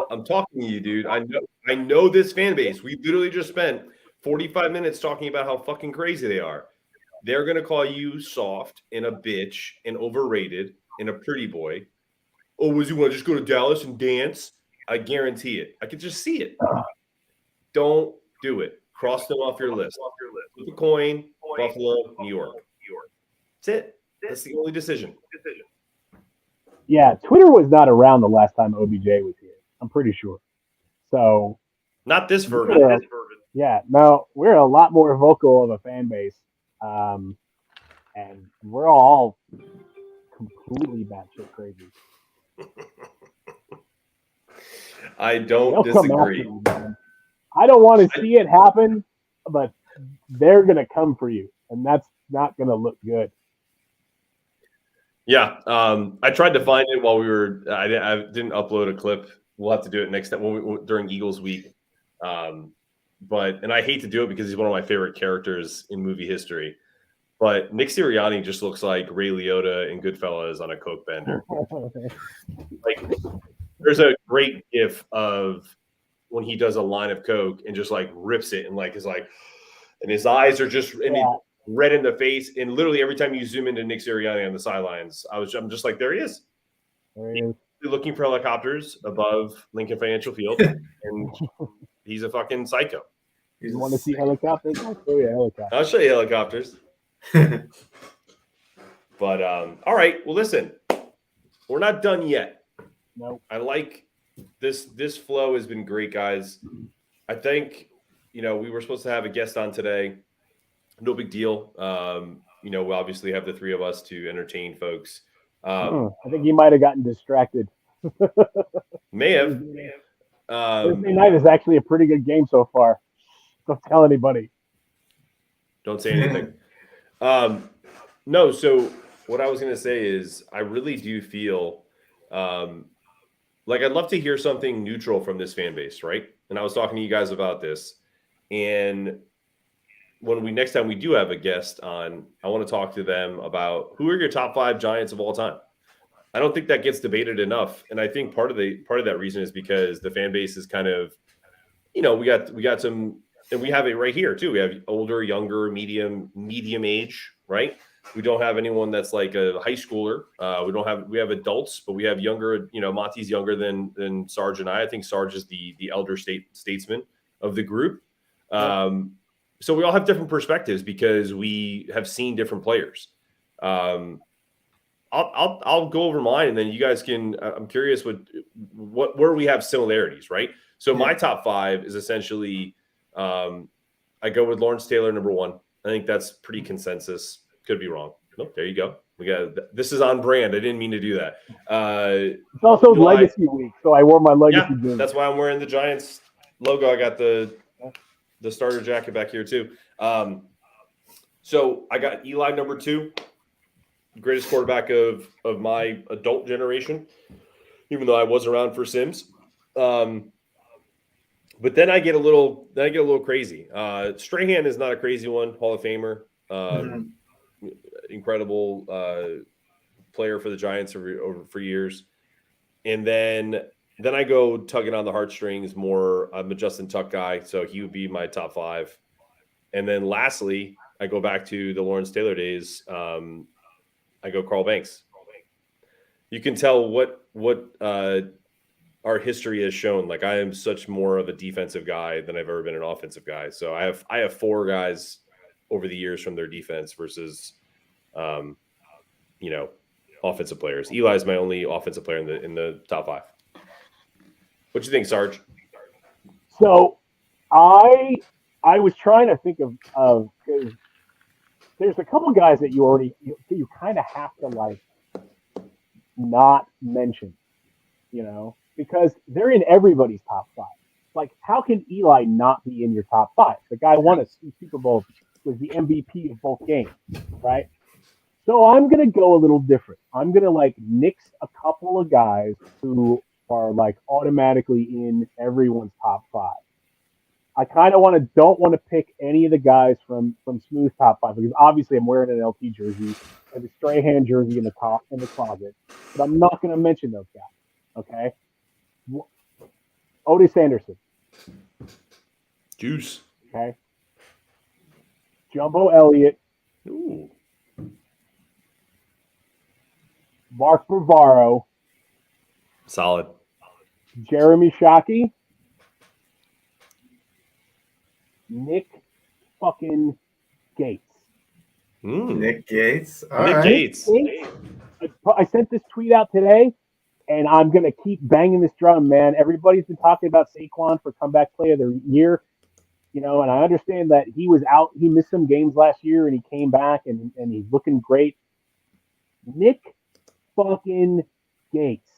I'm talking to you, dude. I know this fan base. We literally just spent 45 minutes talking about how fucking crazy they are. They're going to call you soft and a bitch and overrated and a pretty boy. Oh, was you want to just go to Dallas and dance? I guarantee it. I could just see it. Don't do it. Cross them off your list. Flip a coin, Buffalo, New York. That's it. That's the only decision. Yeah, Twitter was not around the last time OBJ was here. I'm pretty sure. So not this version. Yeah, no, we're a lot more vocal of a fan base. And we're all completely batshit crazy. I don't disagree. I don't want to see it happen, but they're going to come for you, and that's not going to look good. Yeah, I tried to find it while we were. I didn't upload a clip. We'll have to do it next time during Eagles week. And I hate to do it because he's one of my favorite characters in movie history. But Nick Sirianni just looks like Ray Liotta in Goodfellas on a coke bender. Like, there's a great gif of when he does a line of coke and just like rips it and like is like, and his eyes are just red in the face. And literally every time you zoom into Nick Sirianni on the sidelines, I'm just like, there he is. There he is. He's looking for helicopters above Lincoln Financial Field, and he's a fucking psycho. You want to see helicopters? I'll show you helicopters. I'll show you helicopters. But all right, well, listen, we're not done yet. No, I like this flow has been great, guys. I think we were supposed to have a guest on today. No big deal. We obviously have the three of us to entertain folks. I think he might have gotten distracted. May have. Thursday night is actually a pretty good game so far. Don't tell anybody. Don't say anything. No, so what I was going to say is I really do feel like I'd love to hear something neutral from this fan base, right? And I was talking to you guys about this, and when next time we do have a guest on, I want to talk to them about who are your top 5 Giants of all time. I don't think that gets debated enough, and I think part of that reason is because the fan base is kind of, we got some, and we have it right here too. We have older, younger, medium age, right? We don't have anyone that's like a high schooler. We have adults, but we have younger. Monty's younger than Sarge and I. I think Sarge is the elder statesman of the group. So we all have different perspectives because we have seen different players. I'll go over mine, and then you guys can. I'm curious where we have similarities, right? So my top 5 is essentially, I go with Lawrence Taylor number 1. I think that's pretty consensus. Could be wrong. Nope, there you go. This is on brand. I didn't mean to do that. It's also Legacy Week, so I wore my Legacy jersey. That's why I'm wearing the Giants logo. I got the starter jacket back here too. So I got Eli number 2, greatest quarterback of my adult generation, even though I was around for Sims. But then I get a little crazy. Strahan is not a crazy one. Hall of Famer, incredible player for the Giants for years. And then I go tugging on the heartstrings more. I'm a Justin Tuck guy, so he would be my top 5. And then lastly, I go back to the Lawrence Taylor days. I go Carl Banks. You can tell what our history has shown. Like, I am such more of a defensive guy than I've ever been an offensive guy. So I have 4 guys over the years from their defense versus, offensive players. Eli is my only offensive player in the top 5. What do you think, Sarge? So I was trying to think of because there's a couple guys that you kind of have to like not mention, because they're in everybody's top 5. Like, how can Eli not be in your top 5? The guy won a Super Bowl, was the MVP of both games, right? So I'm going to go a little different. I'm going to nix a couple of guys who are automatically in everyone's top 5. I kind of don't want to pick any of the guys from Smooth's top 5 because obviously I'm wearing an LT jersey and the Strahan jersey in the closet, but I'm not going to mention those guys. Okay. Otis Anderson. Juice. Okay. Jumbo Elliott. Ooh. Mark Bavaro. Solid. Jeremy Shockey. Nick fucking Gates. Nick Gates. Nick Gates. I sent this tweet out today, and I'm going to keep banging this drum, man. Everybody's been talking about Saquon for comeback play of the year, and I understand that he was out. He missed some games last year, and he came back, and he's looking great. Nick fucking Gates.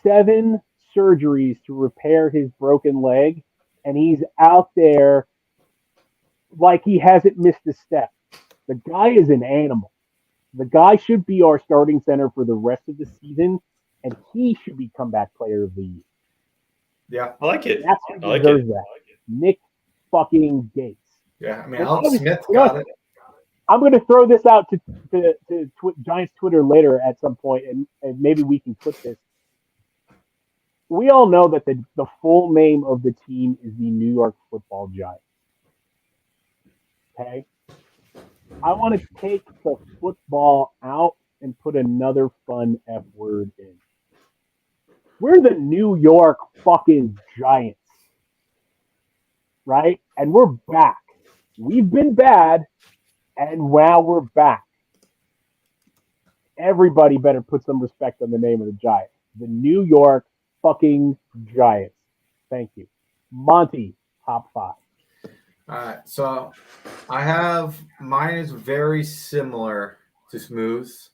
7 surgeries to repair his broken leg, and he's out there like he hasn't missed a step. The guy is an animal. The guy should be our starting center for the rest of the season, and he should be comeback player of the year. Yeah, I like it. That's who deserves that. Nick fucking Gates. Yeah, I mean, Alex Smith got it. I'm going to throw this out to Giants Twitter later at some point, and maybe we can clip this. We all know that the full name of the team is the New York Football Giants. Okay? I want to take the football out and put another fun F word in. We're the New York fucking Giants. Right? And we're back. We've been bad, and now we're back. Everybody better put some respect on the name of the Giants. The New York fucking Giants. Thank you. Monty, top 5. All right, so mine is very similar to Smooth's.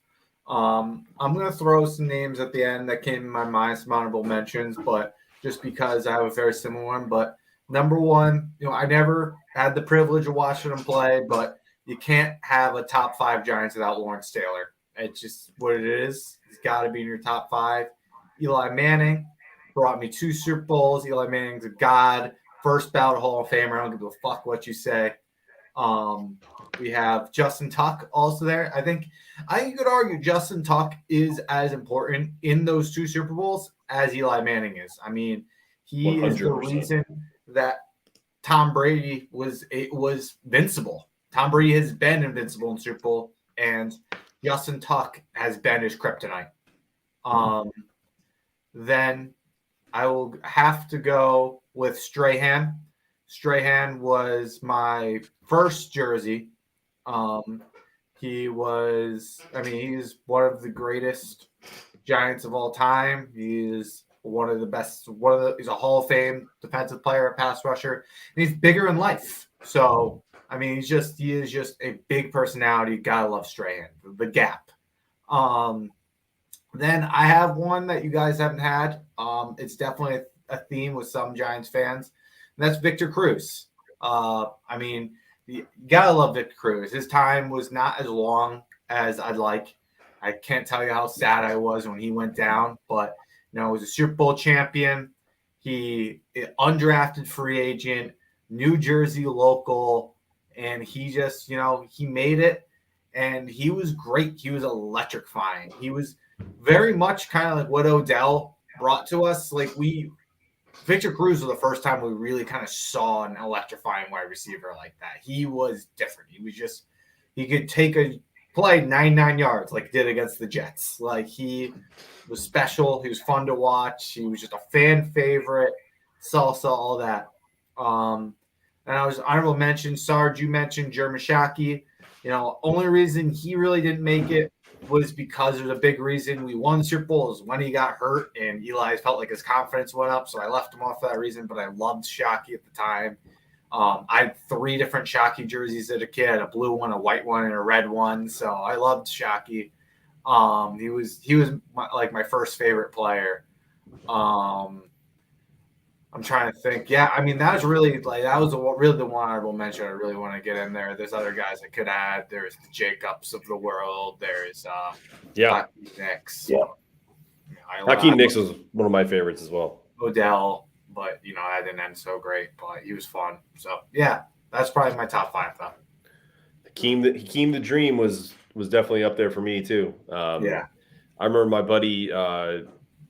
I'm gonna throw some names at the end that came in my mind, some honorable mentions, but just because I have a very similar one. But number 1, I never had the privilege of watching him play, but you can't have a top 5 Giants without Lawrence Taylor. It's just what it is. He's got to be in your top 5. Eli Manning brought me 2 Super Bowls. Eli Manning's a god, first ballot Hall of Famer. I don't give a fuck what you say. We have Justin Tuck also there. I think you could argue Justin Tuck is as important in those 2 Super Bowls as Eli Manning is. I mean, he 100%. Is the reason that Tom Brady was invincible. Tom Brady has been invincible in Super Bowl, and Justin Tuck has been his kryptonite. Then I will have to go with Strahan. Strahan was my first jersey. He's one of the greatest Giants of all time. He is one of the best. He's a Hall of Fame defensive player, a pass rusher, and he's bigger in life. So, I mean, he is just a big personality. You gotta love Strahan. The Gap. Then I have one that you guys haven't had. It's definitely a theme with some Giants fans, and that's Victor Cruz. I mean, you gotta love Victor Cruz. His time was not as long as I'd like. I can't tell you how sad I was when he went down, but he was a Super Bowl champion. He undrafted free agent, New Jersey local, and he just, he made it, and he was great. He was electrifying. He was very much kind of like what Odell brought to us. Victor Cruz was the first time we really kind of saw an electrifying wide receiver like that. He was different. He could take a play 99 yards like he did against the Jets. He was special. He was fun to watch. He was just a fan favorite. Salsa, all that. And I was honorable mention. Sarge, you mentioned Jeremy Shockey. Only reason he really didn't make it was because there's a big reason we won the Super Bowl is when he got hurt and Eli felt like his confidence went up. So I left him off for that reason, but I loved Shockey at the time. I had 3 different Shockey jerseys as a kid, a blue one, a white one, and a red one. So I loved Shockey. He was my first favorite player. I'm trying to think. Yeah, I mean, that was really the one honorable mention I really want to get in there. There's other guys I could add. There's the Jacobs of the world. There's Hakeem Nicks. Yeah. Hakeem Nicks was one of my favorites as well. Odell, but that didn't end so great, but he was fun. So yeah, that's probably my top 5 though. Hakeem the Dream was definitely up there for me too. Yeah. I remember my buddy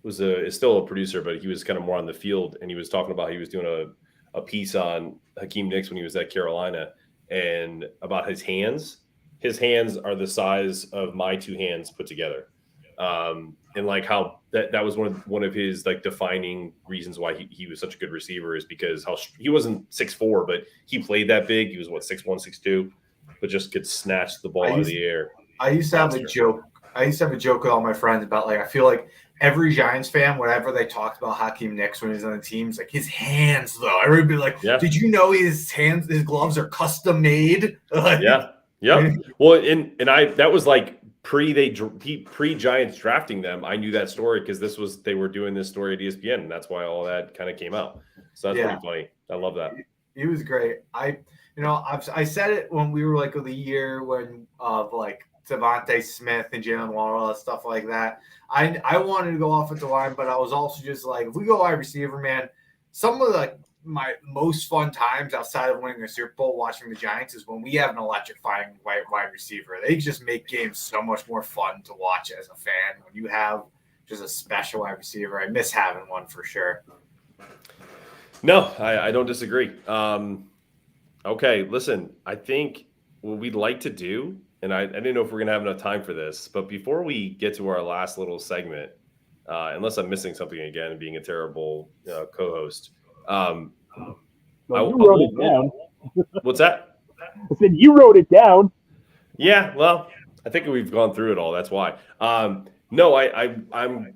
is still a producer, but he was kind of more on the field, and he was talking about he was doing a piece on Hakeem Nicks when he was at Carolina, and about his hands. His hands are the size of my 2 hands put together, and how that was one of his defining reasons why he was such a good receiver is because he wasn't 6'4", but he played that big. He was 6'1", 6'2", but just could snatch the ball out of the air. I used to have a joke. With all my friends about I feel like every Giants fan, whenever they talked about Hakeem Nicks when he was on the teams, his hands though, everybody would be like, yeah. Did you know his gloves are custom made? Yeah. Well, and that was pre Giants drafting them. I knew that story because they were doing this story at ESPN, and that's why all that kind of came out. So that's pretty funny. I love that. He was great. I said it when we were the year when Devontae Smith and Jalen Waddle and stuff like that. I wanted to go offensive line, but I was also just if we go wide receiver, man, some of my most fun times outside of winning the Super Bowl watching the Giants is when we have an electrifying wide receiver. They just make games so much more fun to watch as a fan when you have just a special wide receiver. I miss having one for sure. No, I don't disagree. Okay, listen, I think what we'd like to do, and I didn't know if we're going to have enough time for this, but before we get to our last little segment, unless I'm missing something again and being a terrible co-host, you wrote it down. What's that? I said you wrote it down. Yeah, well, I think we've gone through it all. That's why. No, I'm.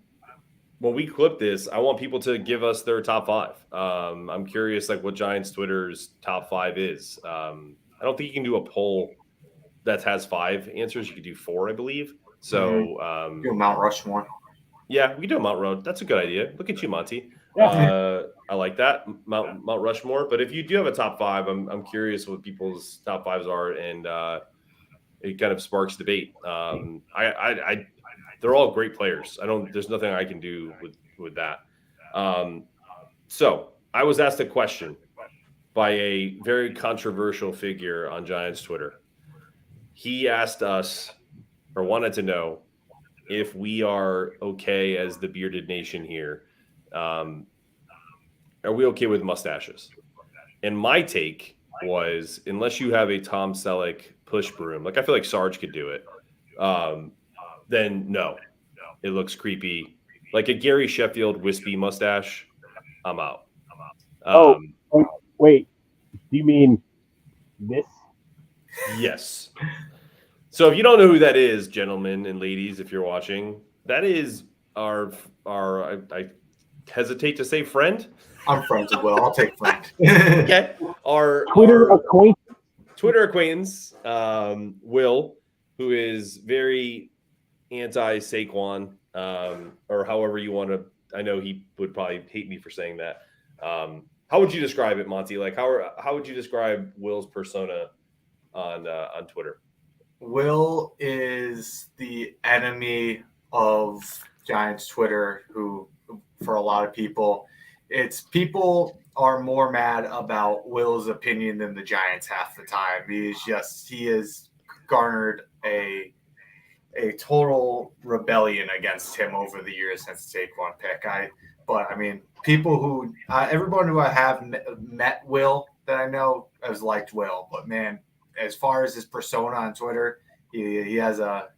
When we clip this, I want people to give us their top 5. I'm curious, what Giants Twitter's top 5 is. I don't think you can do a poll that has 5 answers. You could do 4, I believe. So do Mount Rushmore. Yeah, we can do a Mount Road. That's a good idea. Look at you, Monty. I like that Mount Rushmore. But if you do have a top 5, I'm curious what people's top 5s are, and it kind of sparks debate. I they're all great players. There's nothing I can do with that. So I was asked a question by a very controversial figure on Giants Twitter. He asked us, or wanted to know, if we are okay as the bearded nation here. Are we okay with mustaches? And my take was, unless you have a Tom Selleck push broom, like I feel like Sarge could do it, then no, it looks creepy. Like a Gary Sheffield wispy mustache, I'm out. Wait, do you mean this? Yes. So if you don't know who that is, gentlemen and ladies, if you're watching, that is our I hesitate to say friend. I'm friends with Will. I'll take friend. Okay. Our Twitter acquaintance, Will, who is very anti-Saquon, or however you want to. I know he would probably hate me for saying that. How would you describe it, Monty? Like how would you describe Will's persona on Twitter? Will is the enemy of Giants Twitter, who, for a lot of people, people are more mad about Will's opinion than the Giants half the time. He has garnered a total rebellion against him over the years since the Saquon pick. But I mean, people who everyone who I have met Will that I know has liked Will, but man, as far as his persona on Twitter, he has a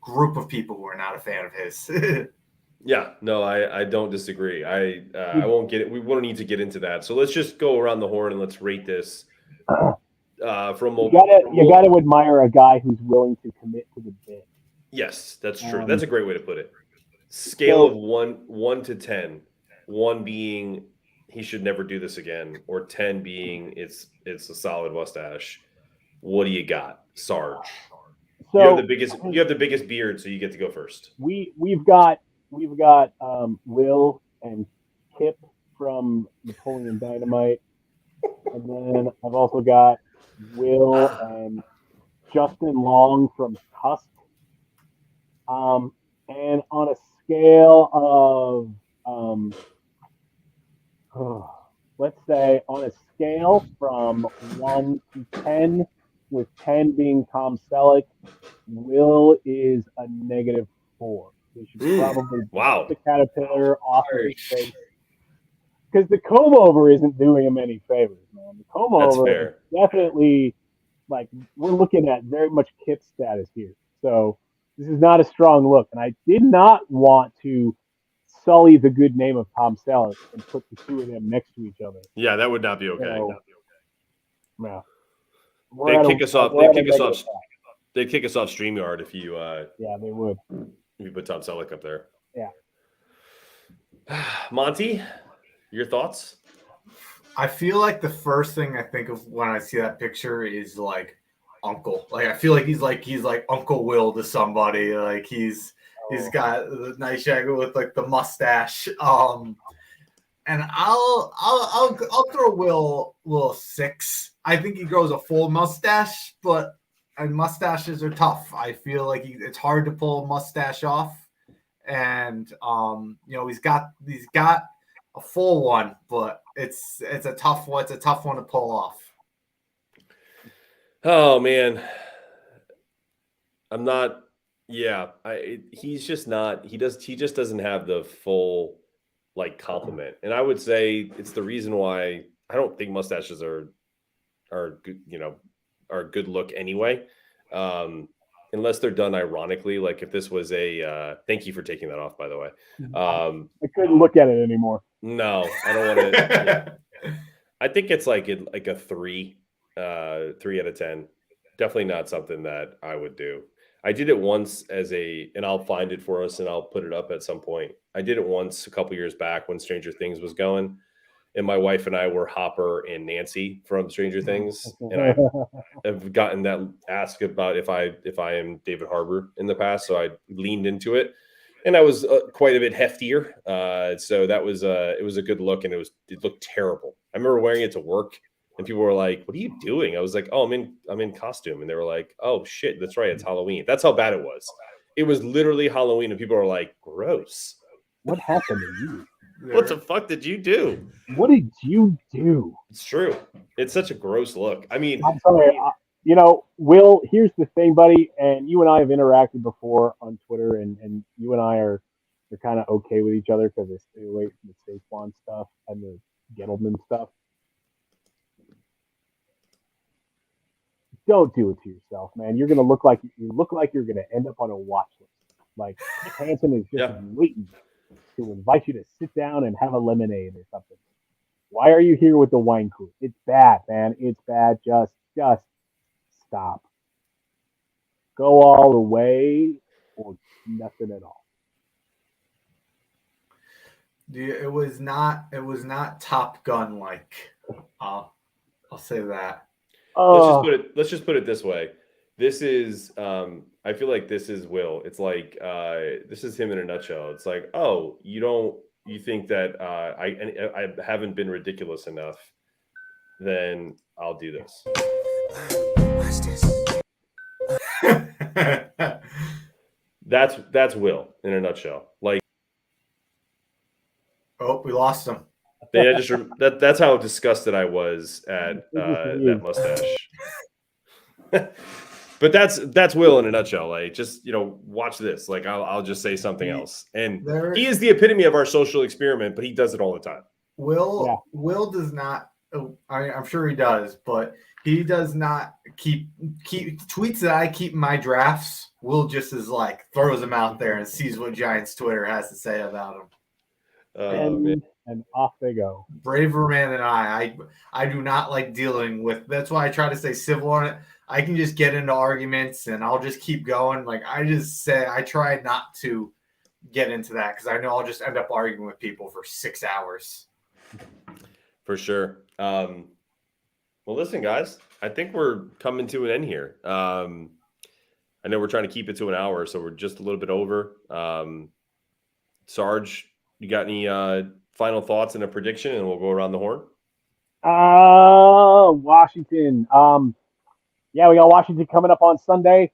group of people who are not a fan of his. Yeah, no, I don't disagree. I won't get it. We won't need to get into that. So let's just go around the horn and let's rate this. You gotta admire a guy who's willing to commit to the bit. Yes, that's true. That's a great way to put it. Scale of 1 to 10. 1 being he should never do this again, or 10 being it's a solid mustache. What do you got, Sarge? So you have the biggest beard, so you get to go first. We've got Will and Kip from Napoleon Dynamite, and then I've also got Will and Justin Long from Tusk. And on a scale of let's say on a scale from 1 to 10, with 10 being Tom Selleck, Will is a -4. We should probably wow the caterpillar off of his face, because the comb over isn't doing him any favors, man. The comb over is definitely, like, we're looking at very much Kip status here. So this is not a strong look, and I did not want to sully the good name of Tom Selleck and put the two of them next to each other. Yeah, that would not be okay. So, no. They'd kick us off. They'd kick us off StreamYard if you. Yeah, they would. If you put Tom Selleck up there. Yeah. Monty, your thoughts? I feel like the first thing I think of when I see that picture is like uncle. Like I feel like he's like Uncle Will to somebody. Like he's got the nice shaggy with like the mustache. And I'll throw Will 6. I think he grows a full mustache, and mustaches are tough. I feel like it's hard to pull a mustache off, and he's got a full one, but it's a tough one. It's a tough one to pull off. Oh man, I'm not. Yeah, he's just not. He just doesn't have the full compliment, and I would say it's the reason why I don't think mustaches are good. Are a good look anyway, unless they're done ironically. Like if this was a thank you for taking that off, by the way. I couldn't look at it anymore. No, I don't want to. Yeah. I think it's like a 3 out of 10. Definitely not something that I would do. I did it once and I'll find it for us and I'll put it up at some point. I did it once a couple years back when Stranger Things was going. And my wife and I were Hopper and Nancy from Stranger Things, and I have gotten that ask about if I am David Harbour in the past, so I leaned into it, and I was quite a bit heftier. So that was it was a good look, and it looked terrible. I remember wearing it to work, And people were like, "What are you doing?" I was like, "Oh, I'm in costume." And they were like, "Oh shit, that's right, it's Halloween." That's how bad it was. It was literally Halloween, and people were like, "Gross. What happened to you? What the fuck did you do?" What did you do? It's true. It's such a gross look. I mean, I'm sorry. Will, here's the thing, buddy, and you and I have interacted before on Twitter, and you and I are kind of okay with each other because they stay away from the Saquon stuff and the Gettleman stuff. Don't do it to yourself, man. You're gonna look like you're gonna end up on a watch list. Like Hanson is just waiting to invite you to sit down and have a lemonade or something. Why are you here with the wine crew? It's bad, man. It's bad. Just stop. Go all the way or nothing at all. It was not Top Gun like. I'll say that. Let's just put it this way. This is I feel like this is Will. It's like this is him in a nutshell. It's like, oh, you think that I haven't been ridiculous enough, then I'll do this. What's this? That's Will in a nutshell. Like, oh, we lost him. That's how disgusted I was at that mustache. But that's Will in a nutshell. Like, just watch this. Like, I'll just say something else. And he is the epitome of our social experiment, but he does it all the time. Will does not. I'm sure he does, but he does not keep tweets that I keep in my drafts. Will just is like throws them out there and sees what Giants Twitter has to say about him. And off they go. Braver man than I do not like dealing with. That's why I try to stay civil on it. I can just get into arguments and I'll just keep going. Like I try not to get into that because I know I'll just end up arguing with people for 6 hours. For sure. Well, listen, guys, I think we're coming to an end here. I know we're trying to keep it to an hour, so we're just a little bit over. Sarge, you got any final thoughts and a prediction, and we'll go around the horn? Washington. Yeah, we got Washington coming up on Sunday.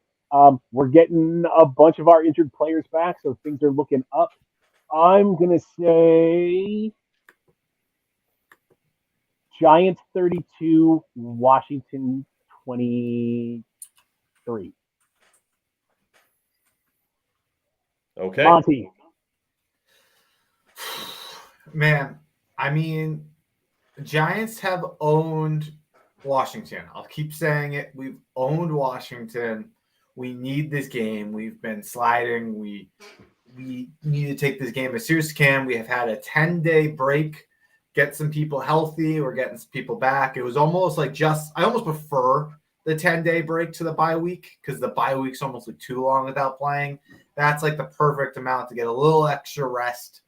We're getting a bunch of our injured players back, so things are looking up. I'm going to say Giants 32, Washington 23. Okay. Monty. Man, I mean, Giants have owned Washington. I'll keep saying it. We've owned Washington. We need this game. We've been sliding. We need to take this game as serious as can. We have had a 10-day break, get some people healthy. We're getting some people back. It was almost like I almost prefer the 10-day break to the bye week because the bye week's almost like too long without playing. That's like the perfect amount to get a little extra rest,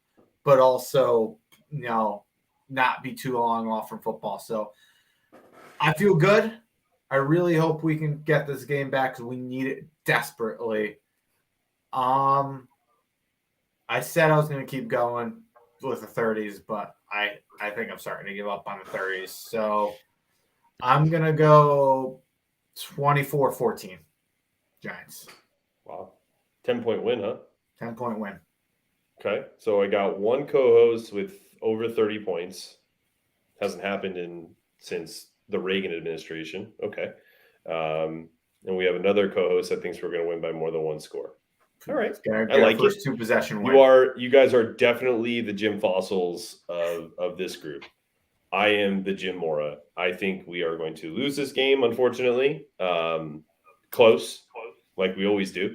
but also, not be too long off from football. So I feel good. I really hope we can get this game back because we need it desperately. I said I was going to keep going with the 30s, but I think I'm starting to give up on the 30s. So I'm going to go 24-14 Giants. Wow. 10-point win, huh? 10-point win. Okay. So I got one co-host with over 30 points. Hasn't happened since the Reagan administration. Okay. And we have another co-host that thinks we're going to win by more than one score. All right. I like first 2 possession win. You guys are definitely the Jim Fossils of this group. I am the Jim Mora. I think we are going to lose this game, unfortunately. Close, like we always do.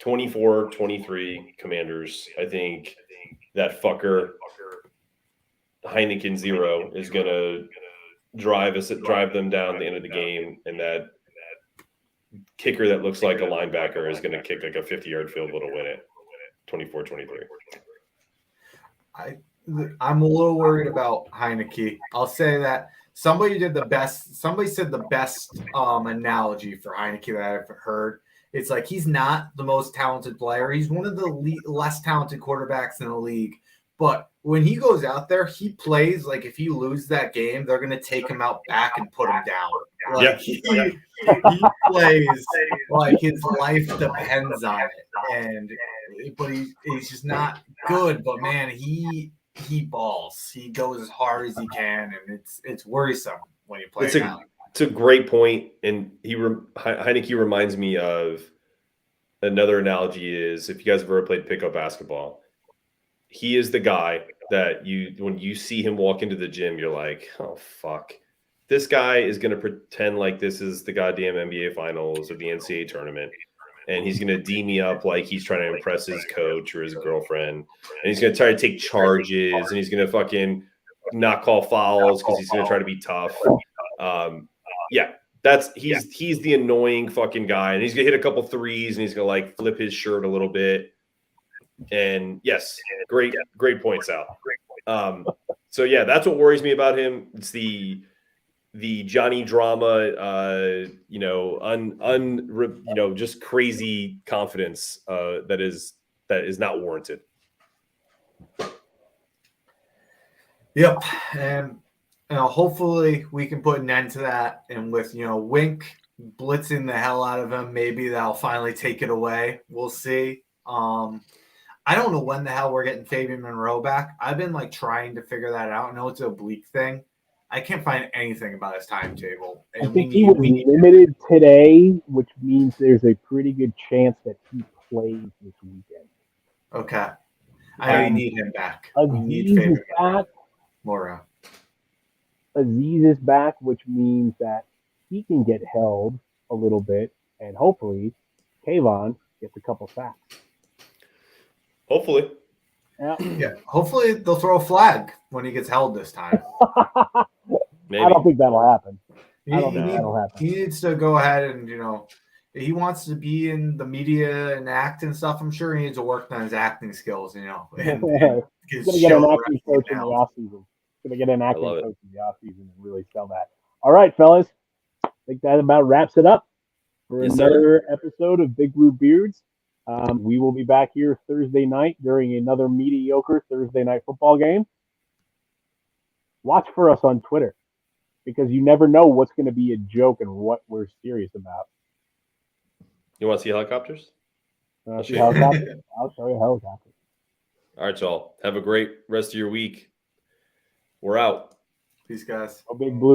24-23 Commanders. I think that fucker Heineken 0 is going to drive them down the end of the game, and that kicker that looks like a linebacker is going to kick like a 50-yard field goal to win it. 24-23. I'm a little worried about Heineke. I'll say that somebody said the best analogy for Heineke that I've heard. It's like he's not the most talented player. He's one of the less talented quarterbacks in the league, But when he goes out there, he plays like if he loses that game, they're gonna take him out back and put him down. Like he plays like his life depends on it. And but he's just not good. But man, he balls. He goes as hard as he can, and it's worrisome when you play It's him. It's a great point, and Heineke reminds me of another analogy. Is if you guys have ever played pickup basketball, he is the guy that when you see him walk into the gym, you're like, oh fuck, this guy is going to pretend like this is the goddamn NBA Finals or the NCAA tournament, and he's going to D me up like he's trying to impress his coach or his girlfriend, and he's going to try to take charges, and he's going to fucking not call fouls because he's going to try to be tough. Yeah, he's the annoying fucking guy, and he's gonna hit a couple threes, and he's gonna like flip his shirt a little bit. And yes, great points out. So yeah, that's what worries me about him. It's the Johnny drama, just crazy confidence that is not warranted. Yep, and hopefully we can put an end to that. And with Wink blitzing the hell out of him, maybe that'll finally take it away. We'll see. I don't know when the hell we're getting Fabian Monroe back. I've been trying to figure that out. I know it's an oblique thing. I can't find anything about his timetable. I think he was limited today, which means there's a pretty good chance that he plays this weekend. Okay. I need him back. We need Fabian back. Laura. Aziz is back, which means that he can get held a little bit, and hopefully Kayvon gets a couple sacks. Hopefully. Yeah. Hopefully they'll throw a flag when he gets held this time. Maybe. I don't think that'll happen. He needs to go ahead and, he wants to be in the media and act and stuff. I'm sure he needs to work on his acting skills, and He's going to get an acting coach in the offseason. Going to get an acting coach in the offseason and really sell that. All right, fellas. I think that about wraps it up for another episode of Big Blue Beards. We will be back here Thursday night during another mediocre Thursday night football game. Watch for us on Twitter because you never know what's going to be a joke and what we're serious about. You want to see helicopters? I'll show you helicopters. All right, y'all. Have a great rest of your week. We're out. Peace, guys. Big Blue.